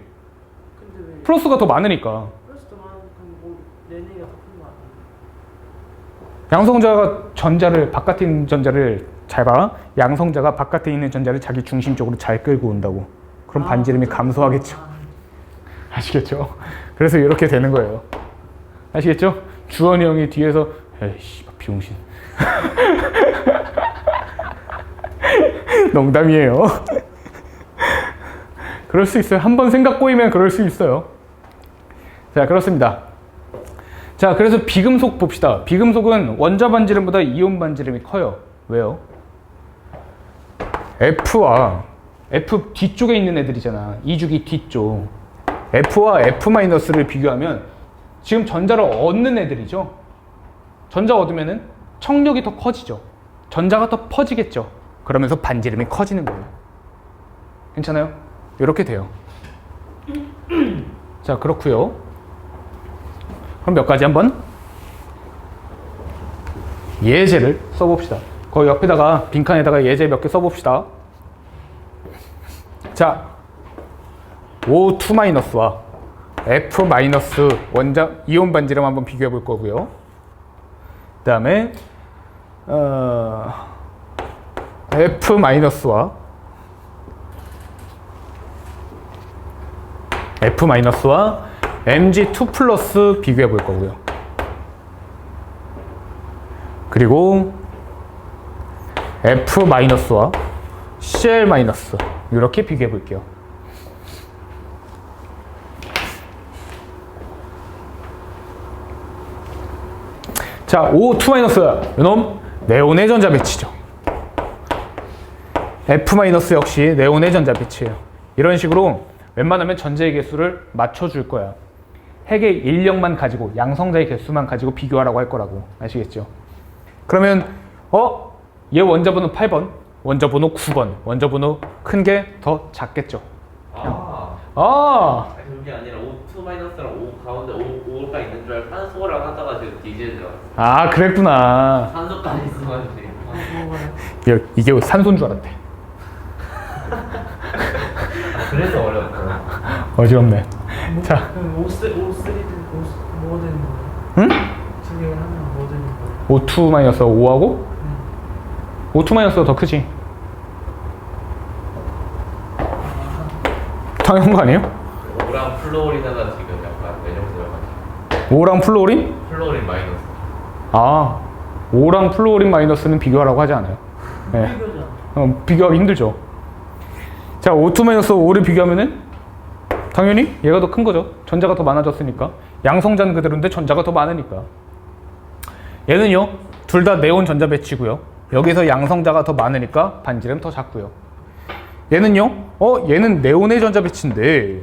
근데 왜 플러스가 더 많으니까. 플러스도 많으면 뭐 내내가 더 큰 거 아니에요? 양성자가 전자를 바깥에 있는 전자를 잘 봐. 양성자가 바깥에 있는 전자를 자기 중심 쪽으로 잘 끌고 온다고. 그럼 반지름이 감소하겠죠. 아시겠죠? 그래서 이렇게 되는 거예요. 아시겠죠? 주원이 형이 뒤에서 에이씨 비용신. 농담이에요. 그럴 수 있어요. 한번 생각 꼬이면 그럴 수 있어요. 자, 그렇습니다. 자, 그래서 비금속 봅시다. 비금속은 원자 반지름보다 이온 반지름이 커요. 왜요? F 뒤쪽에 있는 애들이잖아. 이주기 뒤쪽. F와 F-를 비교하면 지금 전자를 얻는 애들이죠. 전자 얻으면은 청력이 더 커지죠. 전자가 더 퍼지겠죠. 그러면서 반지름이 커지는 거예요. 괜찮아요? 이렇게 돼요. 자, 그렇고요. 그럼 몇 가지 한번 예제를 써봅시다. 거기 옆에다가 빈칸에다가 예제 몇 개 써봅시다. 자, O2-와 F- 원자 이온 반지름 한번 비교해 볼 거고요. 그 다음에 F-와 Mg2+ 비교해 볼 거고요. 그리고 F-와 Cl- 이렇게 비교해 볼게요. 자, O2- 이놈 네온의 전자 배치죠. F- 역시 네온의 전자 배치예요. 이런 식으로 웬만하면 전자의 개수를 맞춰줄 거야. 핵의 인력만 가지고 양성자의 개수만 가지고 비교하라고 할 거라고. 아시겠죠? 그러면 얘 원자번호 8번, 원자번호 9번, 원자번호 큰 게 더 작겠죠. 그게 아니라 O2-랑 O 가운데 O가 있는 줄 알고 산소랑 하다가 지금 디젤 들어갔어. 그랬구나. 산소까지 있어가지고 이게 산소인 줄 알았대. 그래서 어렵고. 어지럽네. 뭐, 자. 그럼 O3든 뭐 되는 거예요? 응? 두 개를 하면 뭐 되는 거예요? O2 마이너스 5하고 네. O2 마이너스가 더 크지. 당연한 거 아니에요? 오랑 플로린 하나 지금 약간 내정되어가지고. 5랑 플로린? 플로린 마이너스. 아, 5랑 플로린 마이너스는 비교하라고 하지 않아요. 네. 비교잖아. 비교하기 힘들죠. 자, O2 마이너스 5를 비교하면은 당연히 얘가 더 큰 거죠. 전자가 더 많아졌으니까. 양성자는 그대로인데 전자가 더 많으니까. 얘는요, 둘 다 네온 전자 배치고요. 여기서 양성자가 더 많으니까 반지름 더 작고요. 얘는요, 얘는 네온의 전자 배치인데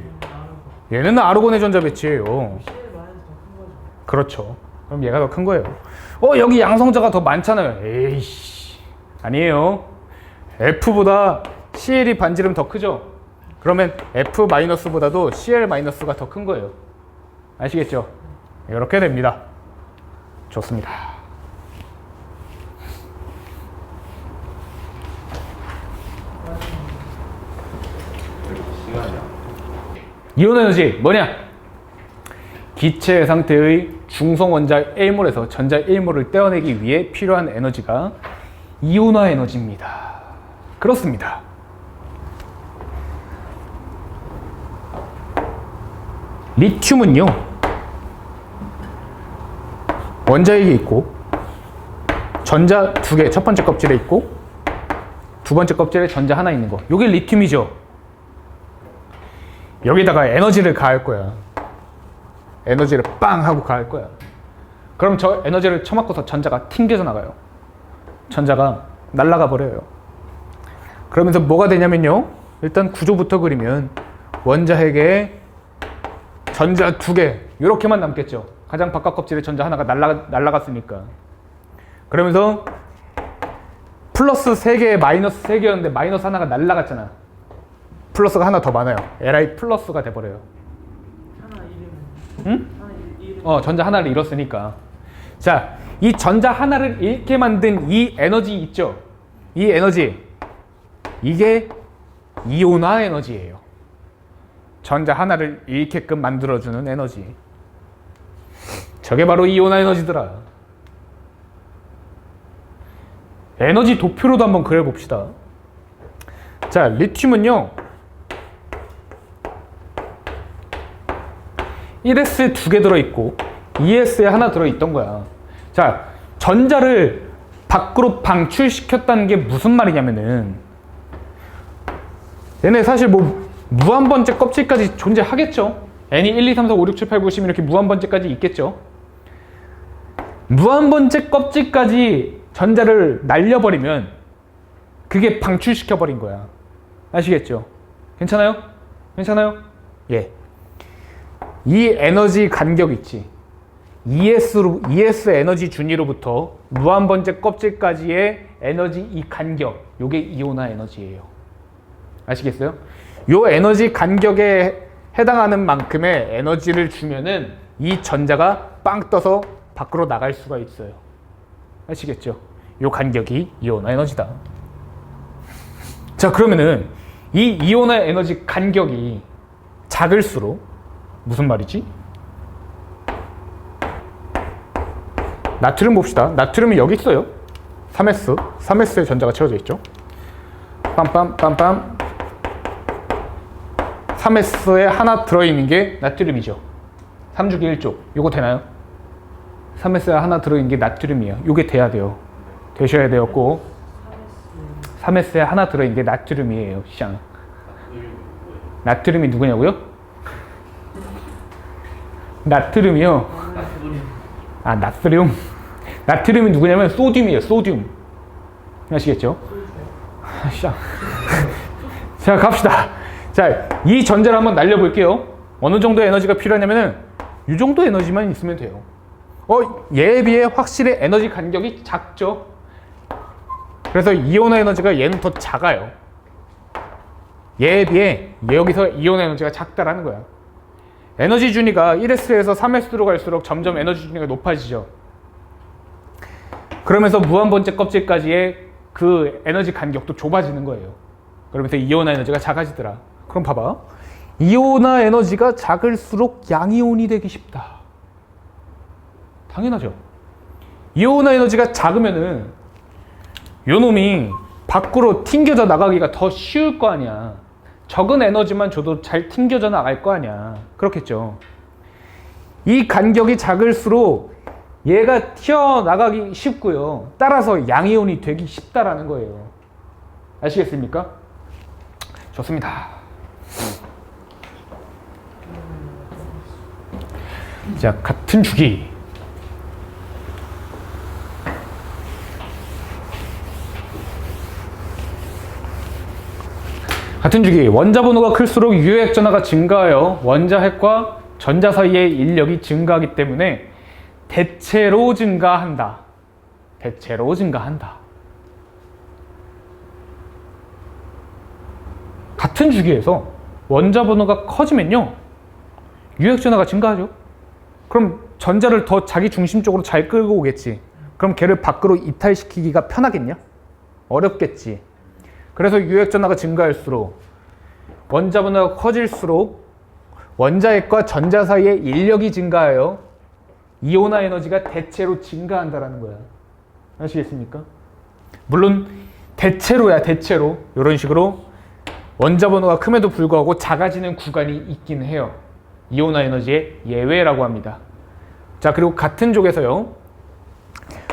얘는 아르곤의 전자 배치예요. CL 마이너스 더큰 거죠. 그렇죠. 그럼 얘가 더 큰 거예요. 여기 양성자가 더 많잖아요. 에이씨, 아니에요. F보다 CL이 반지름 더 크죠? 그러면 F-보다도 CL-가 더 큰 거예요. 아시겠죠? 이렇게 됩니다. 좋습니다. 시간이야. 이온 에너지 뭐냐? 기체 상태의 중성 원자 1몰에서 전자 1몰을 떼어내기 위해 필요한 에너지가 이온화 에너지입니다. 그렇습니다. 리튬은요, 원자핵이 있고 전자 2개, 첫 번째 껍질에 있고 두 번째 껍질에 전자 하나 있는 거, 이게 리튬이죠. 여기다가 에너지를 가할 거야. 에너지를 빵 하고 가할 거야. 그럼 저 에너지를 쳐맞고서 전자가 튕겨져 나가요. 전자가 날아가 버려요. 그러면서 뭐가 되냐면요, 일단 구조부터 그리면 원자핵에 전자 2개 이렇게만 남겠죠. 가장 바깥 껍질에 전자 하나가 날아갔으니까. 그러면서 플러스 3개, 마이너스 3개였는데 마이너스 하나가 날아갔잖아. 플러스가 하나 더 많아요. Li 플러스가 돼버려요. 하나 이름. 응? 하나 이름. 전자 하나를 잃었으니까. 자, 이 전자 하나를 잃게 만든 이 에너지 있죠? 이 에너지, 이게 이온화 에너지예요. 전자 하나를 잃게끔 만들어주는 에너지. 저게 바로 이온화 에너지더라. 에너지 도표로도 한번 그려봅시다. 자, 리튬은요, 1S에 2개 들어있고 2S에 하나 들어있던 거야. 자, 전자를 밖으로 방출시켰다는 게 무슨 말이냐면은, 얘네 사실 뭐 무한번째 껍질까지 존재하겠죠. N이 1, 2, 3, 4, 5, 6, 7, 8, 9, 10 이렇게 무한번째까지 있겠죠. 무한번째 껍질까지 전자를 날려버리면 그게 방출시켜버린 거야. 아시겠죠? 괜찮아요? 괜찮아요? 예. 이 에너지 간격 있지. ES 에너지 준위로부터 무한번째 껍질까지의 에너지 이 간격, 요게 이온화 에너지예요. 아시겠어요? 요 에너지 간격에 해당하는 만큼의 에너지를 주면은 이 전자가 빵 떠서 밖으로 나갈 수가 있어요. 아시겠죠? 요 간격이 이온화 에너지다. 자, 그러면은 이 이온화 에너지 간격이 작을수록 무슨 말이지? 나트륨 봅시다. 나트륨이 여기 있어요. 3S. 3S에 전자가 채워져 있죠. 빰빰 빰빰. 3S에 하나 들어있는 게 나트륨이죠. 3주기 1쪽. 요거 되나요? 3S에 하나 들어있는 게 나트륨이에요. 요게 돼야 돼요. 되셔야 되었고, 3S에 하나 들어있는 게 나트륨이에요. 샹. 나트륨이 누구냐고요? 나트륨이요? 아, 나트륨. 나트륨이 누구냐면 소듐이에요. 소듐. 아시겠죠? 샹. 자, 갑시다. 자, 이 전자를 한번 날려볼게요. 어느 정도 에너지가 필요하냐면은 이 정도 에너지만 있으면 돼요. 얘에 비해 확실히 에너지 간격이 작죠. 그래서 이온화 에너지가 얘는 더 작아요. 얘에 비해 여기서 이온화 에너지가 작다라는 거야. 에너지 준위가 1S에서 3S로 갈수록 점점 에너지 준위가 높아지죠. 그러면서 무한번째 껍질까지의 그 에너지 간격도 좁아지는 거예요. 그러면서 이온화 에너지가 작아지더라. 그럼 봐봐. 이온화 에너지가 작을수록 양이온이 되기 쉽다. 당연하죠. 이온화 에너지가 작으면은 요 놈이 밖으로 튕겨져 나가기가 더 쉬울 거 아니야. 적은 에너지만 줘도 잘 튕겨져 나갈 거 아니야. 그렇겠죠. 이 간격이 작을수록 얘가 튀어나가기 쉽고요. 따라서 양이온이 되기 쉽다라는 거예요. 아시겠습니까? 좋습니다. 자, 같은 주기. 같은 주기, 원자 번호가 클수록 유효액 전하가 증가하여 원자핵과 전자 사이의 인력이 증가하기 때문에 대체로 증가한다. 대체로 증가한다. 같은 주기에서 원자 번호가 커지면요, 유효액 전하가 증가하죠. 그럼 전자를 더 자기 중심적으로 잘 끌고 오겠지. 그럼 걔를 밖으로 이탈시키기가 편하겠냐? 어렵겠지. 그래서 유효액 전하가 증가할수록 원자 번호가 커질수록 원자핵과 전자 사이의 인력이 증가하여 이온화 에너지가 대체로 증가한다라는 거야. 아시겠습니까? 물론 대체로야, 대체로. 이런 식으로 원자 번호가 큼에도 불구하고 작아지는 구간이 있긴 해요. 이온화 에너지의 예외라고 합니다. 자, 그리고 같은 쪽에서요,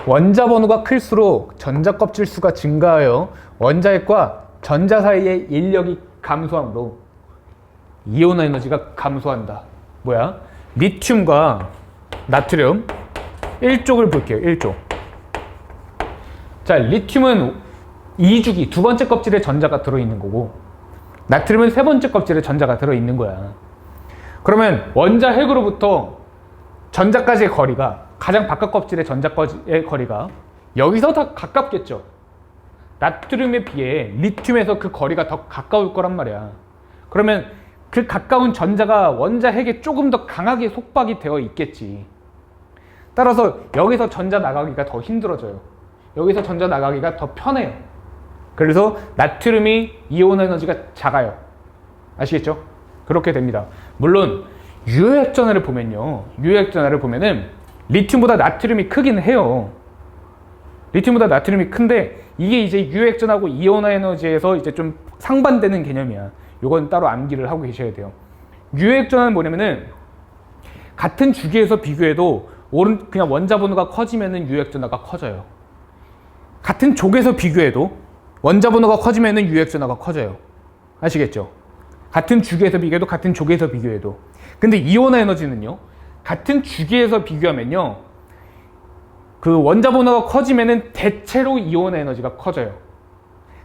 원자 번호가 클수록 전자 껍질 수가 증가하여 원자핵과 전자 사이의 인력이 감소하므로 이온화 에너지가 감소한다. 뭐야? 리튬과 나트륨 1쪽을 볼게요. 1쪽. 자, 리튬은 2주기 두 번째 껍질에 전자가 들어있는 거고, 나트륨은 세 번째 껍질에 전자가 들어있는 거야. 그러면 원자핵으로부터 전자까지의 거리가, 가장 바깥 껍질의 전자까지의 거리가 여기서 더 가깝겠죠. 나트륨에 비해 리튬에서 그 거리가 더 가까울 거란 말이야. 그러면 그 가까운 전자가 원자핵에 조금 더 강하게 속박이 되어 있겠지. 따라서 여기서 전자 나가기가 더 힘들어져요. 여기서 전자 나가기가 더 편해요. 그래서 나트륨이 이온 에너지가 작아요. 아시겠죠? 그렇게 됩니다. 물론 유효액 전하를 보면요, 유효액 전하를 보면은 리튬보다 나트륨이 크긴 해요. 리튬보다 나트륨이 큰데 이게 이제 유효액 전하고 이온화 에너지에서 이제 좀 상반되는 개념이야. 요건 따로 암기를 하고 계셔야 돼요. 유효액 전하는 뭐냐면은 같은 주기에서 비교해도 그냥 원자 번호가 커지면은 유효액 전하가 커져요. 같은 족에서 비교해도 원자 번호가 커지면은 유효액 전하가 커져요. 아시겠죠? 같은 주기에서 비교해도, 같은 족에서 비교해도. 근데 이온화 에너지는요, 같은 주기에서 비교하면요, 그 원자 번호가 커지면은 대체로 이온화 에너지가 커져요.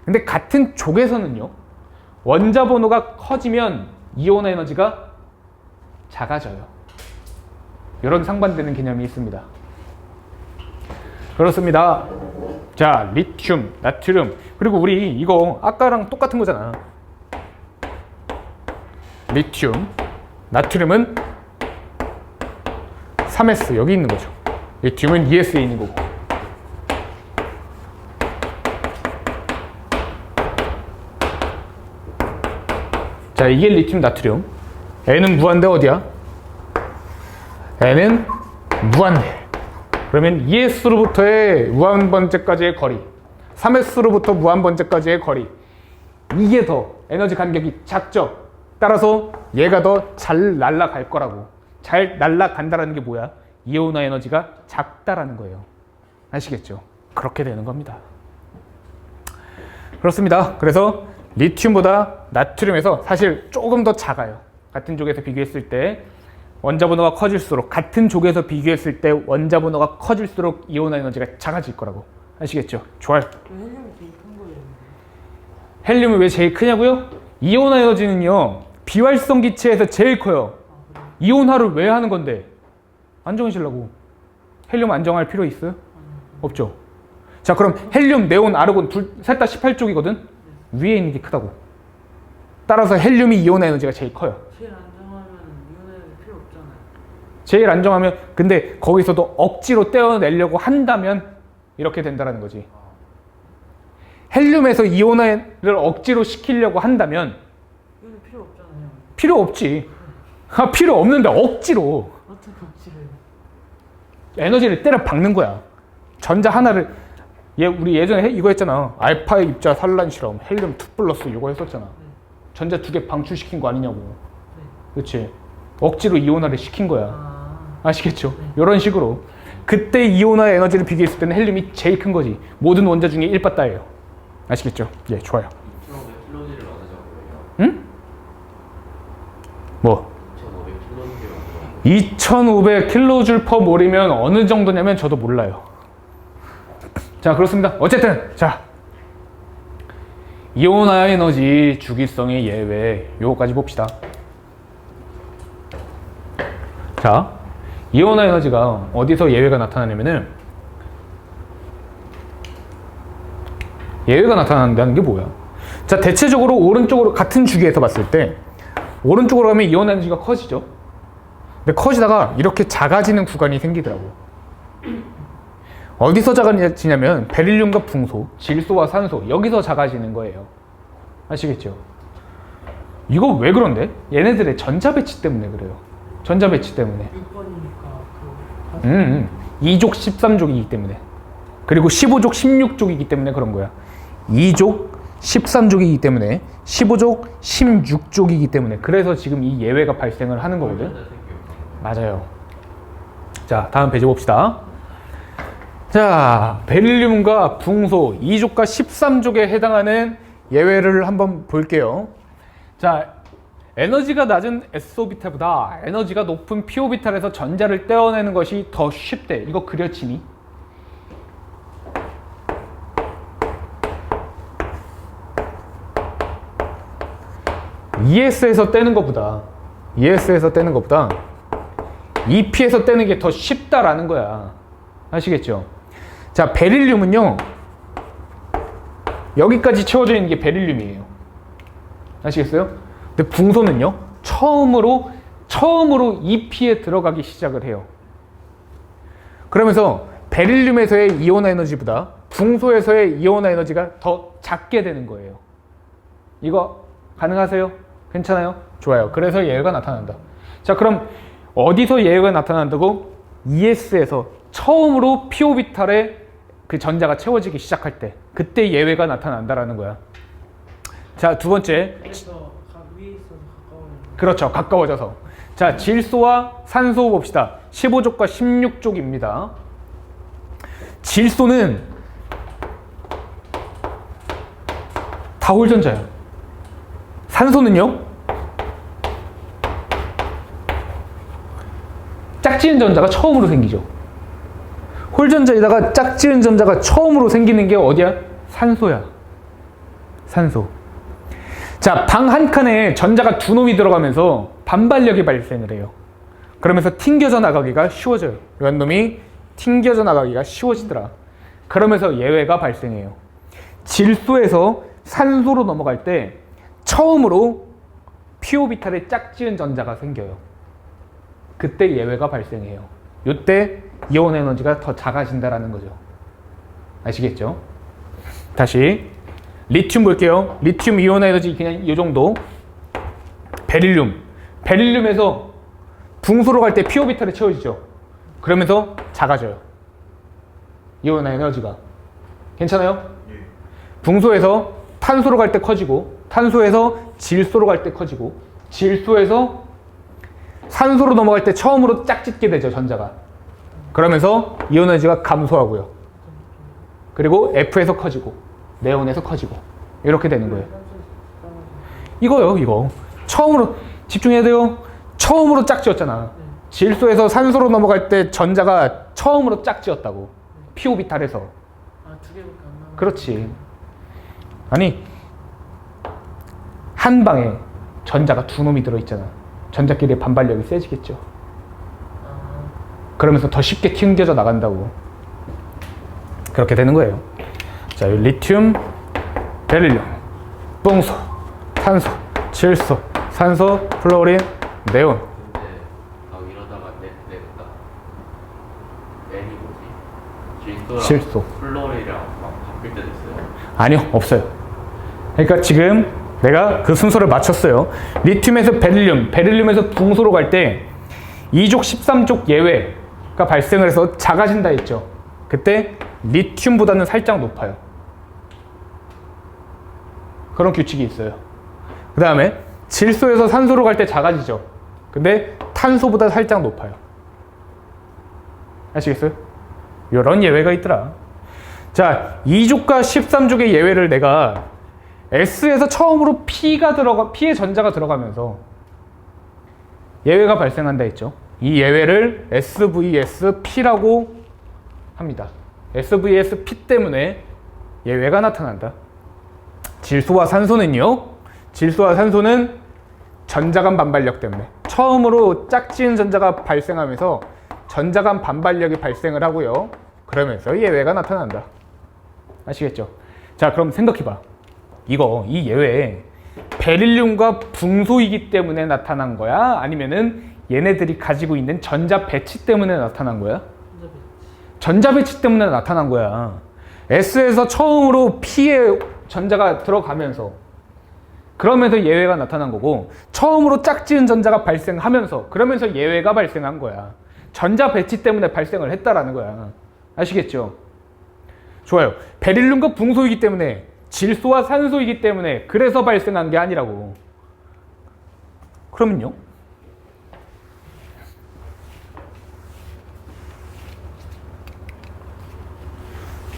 근데 같은 족에서는요, 원자 번호가 커지면 이온화 에너지가 작아져요. 이런 상반되는 개념이 있습니다. 그렇습니다. 자, 리튬, 나트륨, 그리고 우리 이거 아까랑 똑같은 거잖아. 리튬, 나트륨은 3s 여기 있는 거죠. 리튬은 2s에 있는 거고. 자, 이게 리튬, 나트륨. N은 무한대 어디야? N은 무한대. 그러면 2s로부터의 무한번째까지의 거리, 3s로부터 무한번째까지의 거리, 이게 더 에너지 간격이 작죠. 따라서 얘가 더 잘 날아갈 거라고. 잘 날아간다라는 게 뭐야? 이온화 에너지가 작다라는 거예요. 아시겠죠? 그렇게 되는 겁니다. 그렇습니다. 그래서 리튬보다 나트륨에서 사실 조금 더 작아요. 같은 족에서 비교했을 때 원자 번호가 커질수록, 같은 족에서 비교했을 때 원자 번호가 커질수록 이온화 에너지가 작아질 거라고. 아시겠죠? 좋아요. 헬륨이 제일 큰 거예요. 헬륨은 왜 제일 크냐고요? 이온화 에너지는요, 비활성 기체에서 제일 커요. 이온화를 왜 하는 건데? 안정해지려고. 헬륨 안정할 필요 있어요? 없죠. 자, 그럼 헬륨, 네온, 아르곤 셋 다 18쪽이거든? 위에 있는 게 크다고. 따라서 헬륨이 이온화 에너지가 제일 커요. 제일 안정하면 이온에는 필요 없잖아요. 제일 안정하면, 근데 거기서도 억지로 떼어내려고 한다면 이렇게 된다는 거지. 헬륨에서 이온화를 억지로 시키려고 한다면 이거는 필요 없잖아요. 필요 없지. 필요 없는데 억지로 어떻게 억지를? 에너지를 때려 박는 거야. 전자 하나를 우리 예전에 이거 했잖아. 알파 입자 산란 실험 헬륨 2 플러스 이거 했었잖아. 전자 2개 방출시킨 거 아니냐고. 네. 그렇지. 억지로 이온화를 시킨 거야. 아, 아시겠죠? 이런 식으로 그때 이온화 에너지를 비교했을 때는 헬륨이 제일 큰 거지. 모든 원자 중에 1빠따예요. 아시겠죠? 예, 좋아요. 2,500kJ를 어느 정도예요? 응? 뭐? 2,500kJ 2500kJ/몰이면 어느 정도냐면 저도 몰라요. 자, 그렇습니다. 어쨌든 자, 이온화 에너지 주기성의 예외 요거까지 봅시다. 자, 이온화 에너지가 어디서 예외가 나타나냐면은 예외가 나타난다는 게 뭐야? 자, 대체적으로 오른쪽으로 같은 주기에서 봤을 때 오른쪽으로 가면 이온화 에너지가 커지죠. 근데 커지다가 이렇게 작아지는 구간이 생기더라고. 어디서 작아지냐면 베릴륨과 붕소, 질소와 산소 여기서 작아지는 거예요. 아시겠죠? 이거 왜 그런데? 얘네들의 전자 배치 때문에 그래요. 전자 배치 때문에. 6번이니까 2족 13족이기 때문에. 그리고 15족 16족이기 때문에 그런 거야. 2족 13족이기 때문에 15족 16족이기 때문에 그래서 지금 이 예외가 발생을 하는 거거든. 맞아요. 자, 다음 페이지 봅시다. 자, 베릴륨과 붕소 2족과 13족에 해당하는 예외를 한번 볼게요. 자, 에너지가 낮은 S오비탈보다 에너지가 높은 P오비탈에서 전자를 떼어내는 것이 더 쉽대. 이거 그려치니? ES에서 떼는 것보다 EP에서 떼는 게 더 쉽다라는 거야. 아시겠죠? 자, 베릴륨은요 여기까지 채워져 있는 게 베릴륨이에요. 아시겠어요? 근데 붕소는요 처음으로 EP에 들어가기 시작을 해요. 그러면서 베릴륨에서의 이온화 에너지보다 붕소에서의 이온화 에너지가 더 작게 되는 거예요. 이거 가능하세요? 괜찮아요? 좋아요. 그래서 예외가 나타난다. 자, 그럼 어디서 예외가 나타난다고? ES에서 처음으로 P오비탈에 그 전자가 채워지기 시작할 때 그때 예외가 나타난다라는 거야. 자, 두 번째. 그래서 위에 있어서 가까워요. 그렇죠. 가까워져서. 자, 질소와 산소 봅시다. 15족과 16족입니다. 질소는 다 홀전자예요. 산소는요 짝지은 전자가 처음으로 생기죠. 홀전자에다가 짝지은 전자가 처음으로 생기는 게 어디야? 산소야. 산소. 자, 방 한 칸에 전자가 두 놈이 들어가면서 반발력이 발생을 해요. 그러면서 튕겨져 나가기가 쉬워져요. 이 놈이 튕겨져 나가기가 쉬워지더라. 그러면서 예외가 발생해요. 질소에서 산소로 넘어갈 때 처음으로 P오비탈에 짝지은 전자가 생겨요. 그때 예외가 발생해요. 이때 이온 에너지가 더 작아진다라는 거죠. 아시겠죠? 다시 리튬 볼게요. 리튬 이온 에너지 그냥 이 정도. 베릴륨에서 붕소로 갈 때 P오비탈에 채워지죠. 그러면서 작아져요. 이온 에너지가. 괜찮아요? 예. 붕소에서 탄소로 갈 때 커지고, 탄소에서 질소로 갈 때 커지고, 질소에서 산소로 넘어갈 때 처음으로 짝짓게 되죠, 전자가. 그러면서 이온 에너지가 감소하고요. 그리고 F에서 커지고, 네온에서 커지고, 이렇게 되는 거예요. 이거요, 이거. 처음으로, 집중해야 돼요. 처음으로 짝지었잖아. 질소에서 산소로 넘어갈 때 전자가 처음으로 짝지었다고. P오비탈에서. 아, 두 개밖에 안 남아. 그렇지. 아니, 한 방에 전자가 두 놈이 들어있잖아. 전자끼리의 반발력이 세지겠죠. 아, 그러면서 더 쉽게 튕겨져 나간다고. 그렇게 되는 거예요. 자, 리튬, 베릴륨, 붕소, 탄소, 질소, 산소, 플로린, 네온. 근데 막 이러다가 내가 N이 뭐지? 질소랑 질소. 플로리랑 막 바뀔 때도 있어요. 아니요, 없어요. 그러니까 지금 내가 그 순서를 맞췄어요. 리튬에서 베릴륨, 베릴륨에서 붕소로 갈 때 2족, 13족 예외가 발생을 해서 작아진다 했죠. 그때 리튬보다는 살짝 높아요. 그런 규칙이 있어요. 그 다음에 질소에서 산소로 갈 때 작아지죠. 근데 탄소보다 살짝 높아요. 아시겠어요? 이런 예외가 있더라. 자, 2족과 13족의 예외를 내가 S에서 처음으로 P의 전자가 들어가면서 예외가 발생한다 했죠. 이 예외를 SVSP라고 합니다. SVSP 때문에 예외가 나타난다. 질소와 산소는요. 질소와 산소는 전자간 반발력 때문에 처음으로 짝지은 전자가 발생하면서 전자간 반발력이 발생을 하고요. 그러면서 예외가 나타난다. 아시겠죠? 자, 그럼 생각해봐. 이 예외 베릴륨과 붕소이기 때문에 나타난 거야? 아니면은 얘네들이 가지고 있는 전자 배치 때문에 나타난 거야? 전자 배치 때문에 나타난 거야. S에서 처음으로 P의 전자가 들어가면서 그러면서 예외가 나타난 거고, 처음으로 짝지은 전자가 발생하면서 그러면서 예외가 발생한 거야. 전자 배치 때문에 발생을 했다라는 거야. 아시겠죠? 좋아요. 베릴륨과 붕소이기 때문에, 질소와 산소이기 때문에 그래서 발생한 게 아니라고. 그러면요?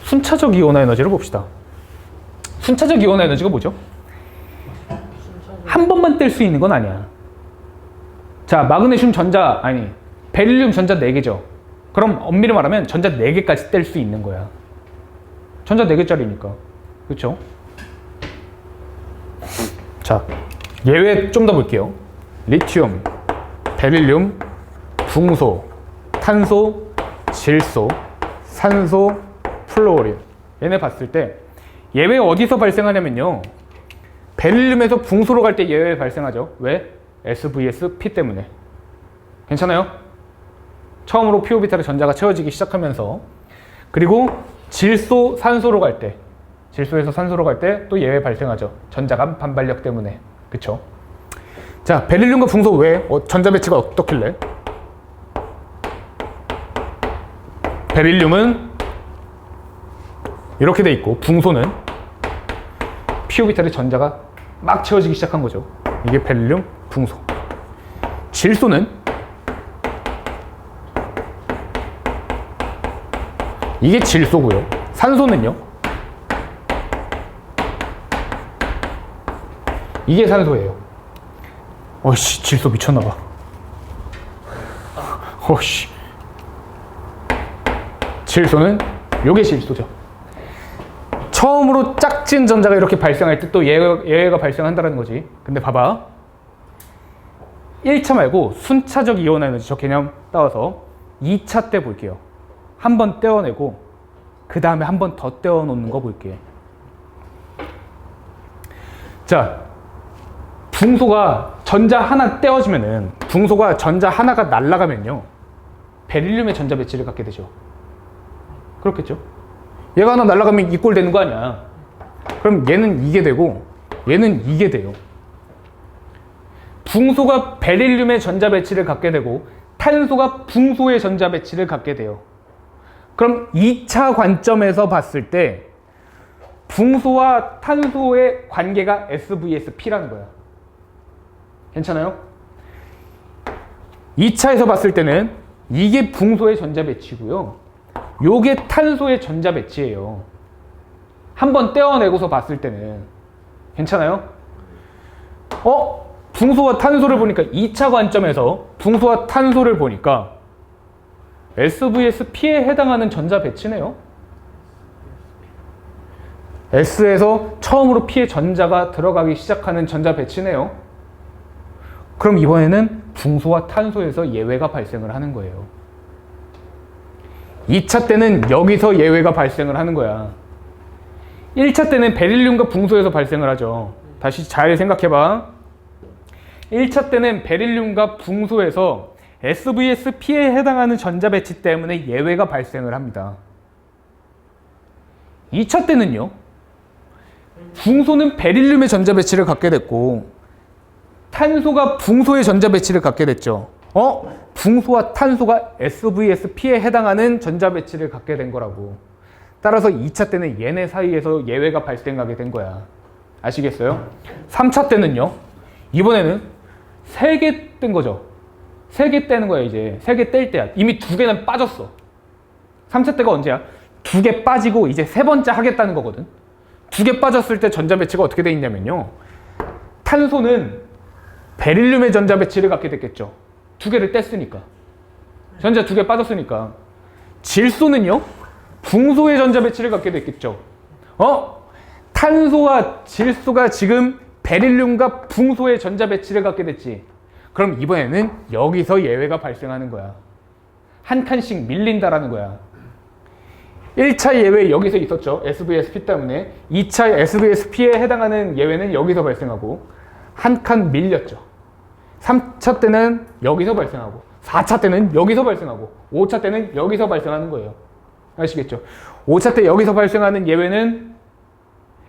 순차적 이온화 에너지를 봅시다. 순차적 이온화 에너지가 뭐죠? 한 번만 뗄 수 있는 건 아니야. 자, 마그네슘 전자, 아니 베릴륨 전자 4개죠. 그럼 엄밀히 말하면 전자 4개까지 뗄 수 있는 거야. 전자 4개짜리니까. 그렇죠? 자, 예외 좀 더 볼게요. 리튬, 베릴륨, 붕소, 탄소, 질소, 산소, 플루오린. 얘네 봤을 때 예외 어디서 발생하냐면요. 베릴륨에서 붕소로 갈 때 예외 발생하죠. 왜? SVSP 때문에. 괜찮아요? 처음으로 p 오비탈의 전자가 채워지기 시작하면서, 그리고 질소, 산소로 갈 때, 질소에서 산소로 갈 때 또 예외 발생하죠. 전자간 반발력 때문에. 그쵸? 자, 베릴륨과 붕소 왜? 전자 배치가 어떻길래? 베릴륨은 이렇게 돼 있고, 붕소는 p 오비탈의 전자가 막 채워지기 시작한 거죠. 이게 베릴륨, 붕소. 질소는 이게 질소고요. 산소는요. 이게 산소예요. 어이씨, 질소 미쳤나봐. 어이씨. 질소는 요게 질소죠. 처음으로 짝진 전자가 이렇게 발생할 때 또 예외가 발생한다는 거지. 근데 봐봐. 1차 말고 순차적 이온화 에너지 저 개념 따와서 2차 때 볼게요. 한 번 떼어내고 그 다음에 한 번 더 떼어놓는 거 볼게요. 자, 붕소가 전자 하나 떼어지면은, 붕소가 전자 하나가 날아가면요, 베릴륨의 전자 배치를 갖게 되죠. 그렇겠죠? 얘가 하나 날아가면 이 꼴 되는 거 아니야. 그럼 얘는 이게 되고 얘는 이게 돼요. 붕소가 베릴륨의 전자 배치를 갖게 되고 탄소가 붕소의 전자 배치를 갖게 돼요. 그럼 2차 관점에서 봤을 때 붕소와 탄소의 관계가 SVSP라는 거야. 괜찮아요? 2차에서 봤을 때는 이게 붕소의 전자 배치고요, 요게 탄소의 전자 배치예요. 한번 떼어내고서 봤을 때는. 괜찮아요? 붕소와 탄소를 보니까 2차 관점에서 붕소와 탄소를 보니까 SVSP에 해당하는 전자 배치네요. S에서 처음으로 P의 전자가 들어가기 시작하는 전자 배치네요. 그럼 이번에는 붕소와 탄소에서 예외가 발생을 하는 거예요. 2차 때는 여기서 예외가 발생을 하는 거야. 1차 때는 베릴륨과 붕소에서 발생을 하죠. 다시 잘 생각해봐. 1차 때는 베릴륨과 붕소에서 SVSP에 해당하는 전자 배치 때문에 예외가 발생을 합니다. 2차 때는요, 붕소는 베릴륨의 전자 배치를 갖게 됐고 탄소가 붕소의 전자 배치를 갖게 됐죠. 붕소와 탄소가 SVSP에 해당하는 전자 배치를 갖게 된 거라고. 따라서 2차 때는 얘네 사이에서 예외가 발생하게 된 거야. 아시겠어요? 3차 때는요. 이번에는 3개 뗀 거죠. 3개 떼는 거야 이제. 3개 뗄 때야. 이미 2개는 빠졌어. 3차 때가 언제야? 2개 빠지고 이제 3번째 하겠다는 거거든. 2개 빠졌을 때 전자 배치가 어떻게 돼 있냐면요. 탄소는 베릴륨의 전자 배치를 갖게 됐겠죠. 2개를 뗐으니까. 전자 2개 빠졌으니까. 질소는요. 붕소의 전자 배치를 갖게 됐겠죠. 탄소와 질소가 지금 베릴륨과 붕소의 전자 배치를 갖게 됐지. 그럼 이번에는 여기서 예외가 발생하는 거야. 한 칸씩 밀린다라는 거야. 1차 예외 여기서 있었죠. SVSP 때문에. 2차 SVSP에 해당하는 예외는 여기서 발생하고 한 칸 밀렸죠. 3차 때는 여기서 발생하고 4차 때는 여기서 발생하고 5차 때는 여기서 발생하는 거예요. 아시겠죠? 5차 때 여기서 발생하는 예외는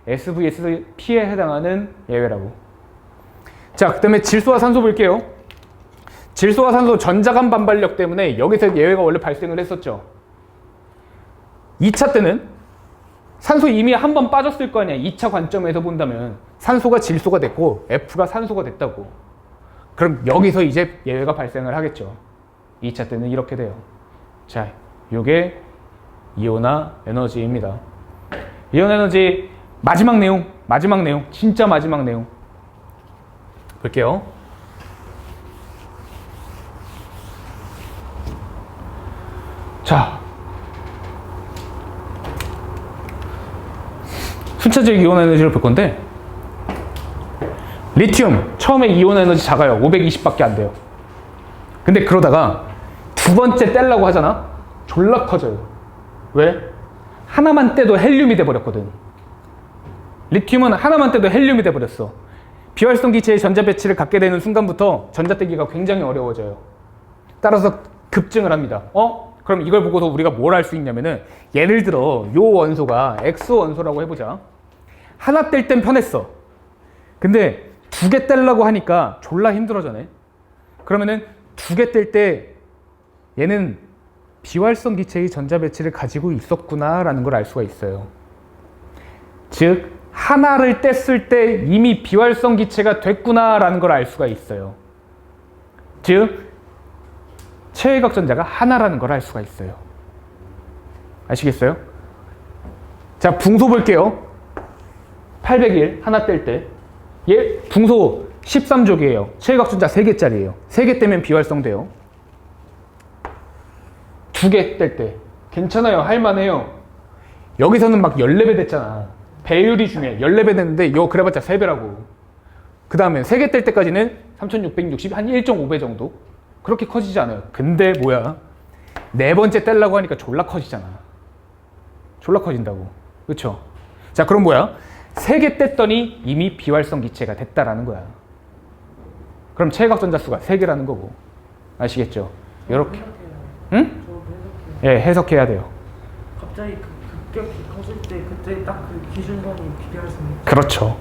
SVSP에 해당하는 예외라고. 자, 그 다음에 질소와 산소 볼게요. 질소와 산소 전자간 반발력 때문에 여기서 예외가 원래 발생을 했었죠. 2차 때는 산소 이미 한 번 빠졌을 거 아니야. 2차 관점에서 본다면 산소가 질소가 됐고 F가 산소가 됐다고. 그럼 여기서 이제 예외가 발생을 하겠죠. 2차 때는 이렇게 돼요. 자, 요게 이온화 에너지입니다. 이온 에너지 마지막 내용, 진짜 마지막 내용 볼게요. 자, 순차적 이온 에너지를 볼 건데 리튬 처음에 이온 에너지 작아요. 520밖에 안 돼요. 근데 그러다가 두 번째 떼려고 하잖아. 졸라 커져요. 왜? 하나만 떼도 헬륨이 돼버렸거든. 리튬은 하나만 떼도 헬륨이 돼버렸어. 비활성 기체의 전자 배치를 갖게 되는 순간부터 전자 떼기가 굉장히 어려워져요. 따라서 급증을 합니다. 그럼 이걸 보고서 우리가 뭘 할 수 있냐면은 예를 들어 요 원소가 X 원소라고 해보자. 하나 뗄 땐 편했어. 근데 2개 떼려고 하니까 졸라 힘들어져네. 그러면은 2개 뗄 때 얘는 비활성 기체의 전자 배치를 가지고 있었구나라는 걸 알 수가 있어요. 즉 하나를 뗐을 때 이미 비활성 기체가 됐구나라는 걸 알 수가 있어요. 즉 최외각 전자가 하나라는 걸 알 수가 있어요. 아시겠어요? 자, 붕소 볼게요. 801 하나 뗄 때 얘 붕소 13족이에요. 최외각 전자 3개짜리예요. 3개 떼면 비활성 돼요. 2개 뗄 때 괜찮아요. 할만해요. 여기서는 막 14배 됐잖아. 배율이 중요해. 14배 됐는데 이거 그래봤자 3배라고. 그 다음에 3개 뗄 때까지는 3660, 한 1.5배 정도? 그렇게 커지지 않아요. 근데 뭐야? 4번째 떼려고 하니까 졸라 커지잖아. 졸라 커진다고. 그쵸? 자, 그럼 뭐야? 3개 뗐더니 이미 비활성 기체가 됐다라는 거야. 그럼 최외각 전자 수가 3개라는 거고. 아시겠죠? 요렇게. 응? 예, 해석해야 돼요. 갑자기 급격히 커질 때 그때 딱 그 기준점이 비활성이. 그렇죠.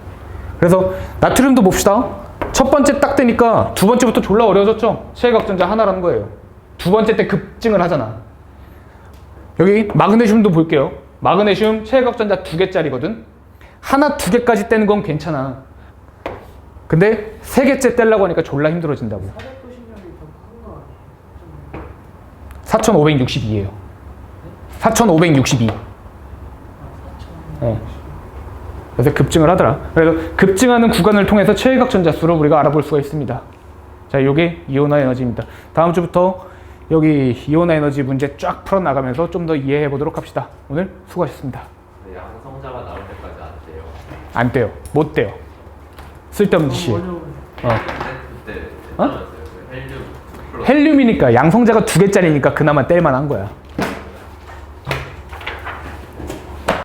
그래서 나트륨도 봅시다. 첫 번째 딱 되니까 두 번째부터 졸라 어려워졌죠. 최외각 전자 하나라는 거예요. 두 번째 때 급증을 하잖아. 여기 마그네슘도 볼게요. 마그네슘 최외각 전자 2개짜리거든. 하나 2개까지 떼는 건 괜찮아. 근데 3개째 떼려고 하니까 졸라 힘들어진다고. 490년이 더 큰 거 아니에요? 4562예요. 4562. 네. 그래서 급증을 하더라. 그래서 급증하는 구간을 통해서 최외각 전자 수를 우리가 알아볼 수가 있습니다. 자, 요게 이온화 에너지입니다. 다음 주부터 여기 이온화 에너지 문제 쫙 풀어나가면서 좀 더 이해해 보도록 합시다. 오늘 수고하셨습니다. 양성자가 나올 때까지 안 돼요. 안 떼요. 못 떼요. 쓸데없는 짓이에요. 그때 어? 헬륨 플러스 헬륨이니까 양성자가 2개짜리니까 그나마 뗄만한 거야.